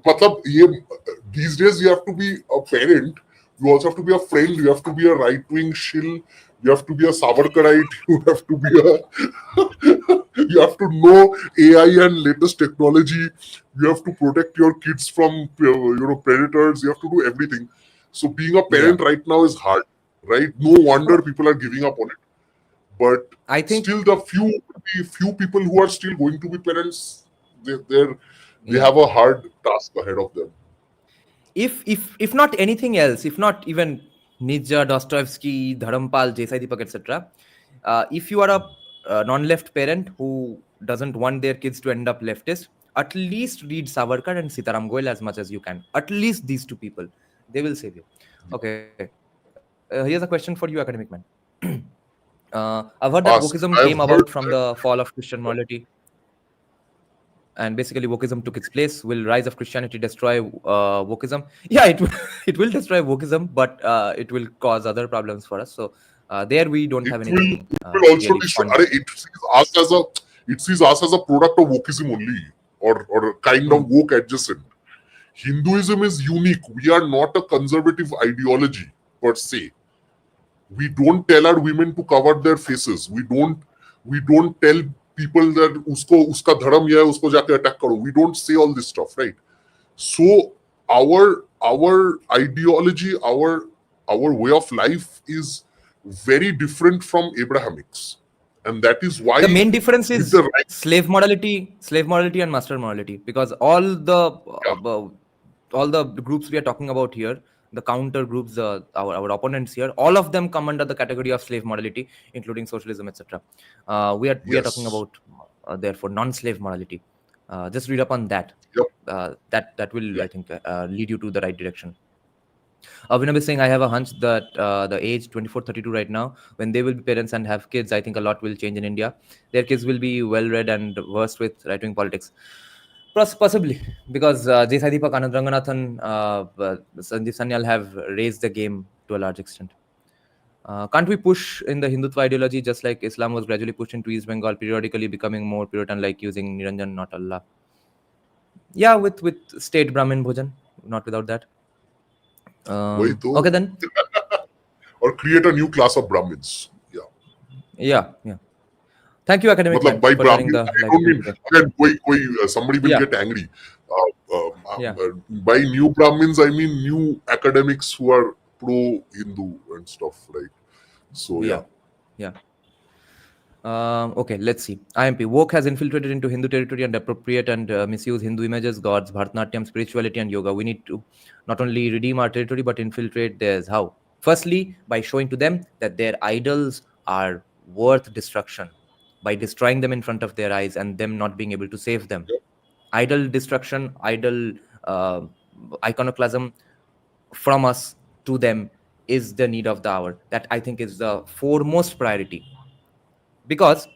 मतलब ये these days you have to be a parent. You also have to be a friend. You have to be a right-wing shill. You have to be a Savarkarite. You have to be you have to know AI and latest technology. You have to protect your kids from predators. You have to do everything. So being a parent right now is hard, right? No wonder people are giving up on it. But I think still, the few people who are still going to be parents, they have a hard task ahead of them. If not anything else, if not even Nietzsche, Dostoevsky, Dharampal, Desai Deepak, etc., if you are a non-left parent who doesn't want their kids to end up leftist, at least read Savarkar and Sitaram Goel as much as you can. At least these two people, they will save you. Okay, here's a question for you, academic man. I've heard that wokeism came about from the fall of Christian morality. And basically, wokeism took its place. Will rise of Christianity destroy wokeism? Yeah, it will destroy wokeism, but it will cause other problems for us. So there we don't have anything. It will also destroy. It sees us as a product of wokeism only, or a kind of woke adjacent. Hinduism is unique. We are not a conservative ideology per se. We don't tell our women to cover their faces. We don't tell people that uska dharam ya hai, usko jaake attack karo. We don't say all this stuff, right? So our ideology, our way of life is very different from Abrahamics, and that is why the main difference is slave morality and master morality. Because all the groups we are talking about here, the counter groups, our opponents here, all of them come under the category of slave morality, including socialism, etc. We are talking about therefore non-slave morality. Just read up on that. That will, I think, lead you to the right direction. Vinab is saying, I have a hunch that the age 24-32 right now, when they will be parents and have kids, I think a lot will change in India. Their kids will be well-read and versed with right-wing politics. Possibly, because Desai Deepak, Anand Ranganathan, Sandeep Sanyal have raised the game to a large extent. Can't we push in the Hindutva ideology just like Islam was gradually pushed into East Bengal, periodically becoming more Puritan-like, using Niranjan, not Allah? Yeah, with state Brahmin Bhojan, not without that. Okay then. Or create a new class of Brahmins. Yeah. Thank you, academic. By Brahmin, I don't mean again, somebody will get angry. By new Brahmins, I mean new academics who are pro-Hindu and stuff, right? So yeah. Okay, let's see. IMP. Woke has infiltrated into Hindu territory and appropriate and misuse Hindu images, gods, Bharatanatyam, spirituality, and yoga. We need to not only redeem our territory but infiltrate theirs. How? Firstly, by showing to them that their idols are worth destruction, by destroying them in front of their eyes and them not being able to save them. Idol destruction, idol iconoclasm from us to them is the need of the hour. That, I think, is the foremost priority. Because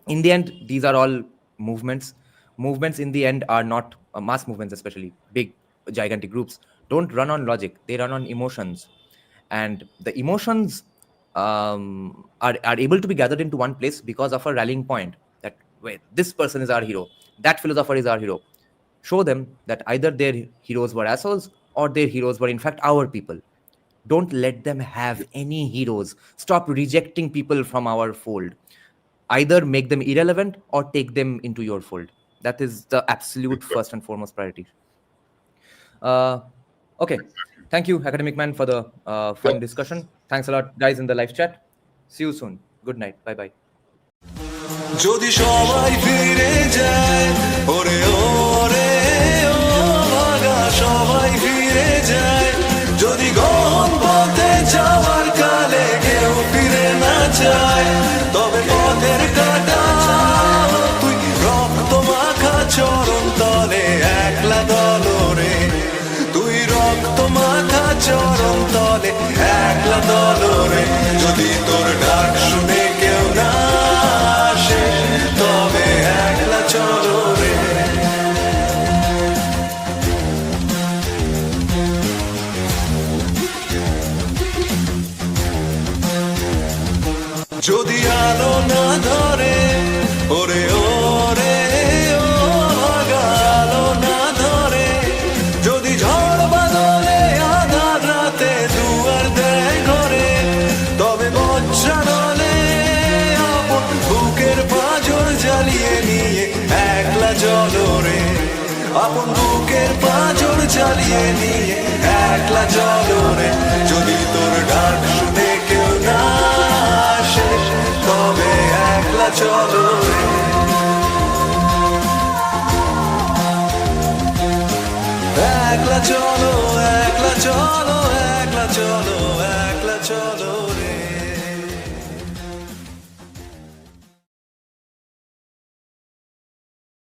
in the end, these are all movements. Movements in the end are not mass movements, especially big, gigantic groups. Don't run on logic. They run on emotions. And the emotions are able to be gathered into one place because of a rallying point. That, wait, this person is our hero. That philosopher is our hero. Show them that either their heroes were assholes or their heroes were in fact our people. Don't let them have any heroes. Stop rejecting people from our fold. Either make them irrelevant or take them into your fold. That is the absolute first and foremost priority. Okay. Thank you, academic man, for the fun discussion. Thanks a lot, guys, in the live chat. See you soon. Good night. Bye-bye. যদি সবাই ফিরে যায় ওরে ওরে ও ভাগা সবাই ফিরে যায় যদি গহন পথে যাওয়ার কালে কেউ ফিরে না যায় তবে পথের কাটা তুই রক্ত মাখা চরণ তলে একলা দলরে তুই রক্ত মাখা চরণ তলে একলা দলরে যদি তোর ডাক শুনে কেউ না একলা চলো রে, আপন বুকের পাঁজর চালিয়ে নিয়ে একলা চলো রে। যদি তোর ডাক শুনে কেউ না আসে, তবে একলা চলো রে। একলা চলো, একলা চলো, একলা চলো, একলা চলো।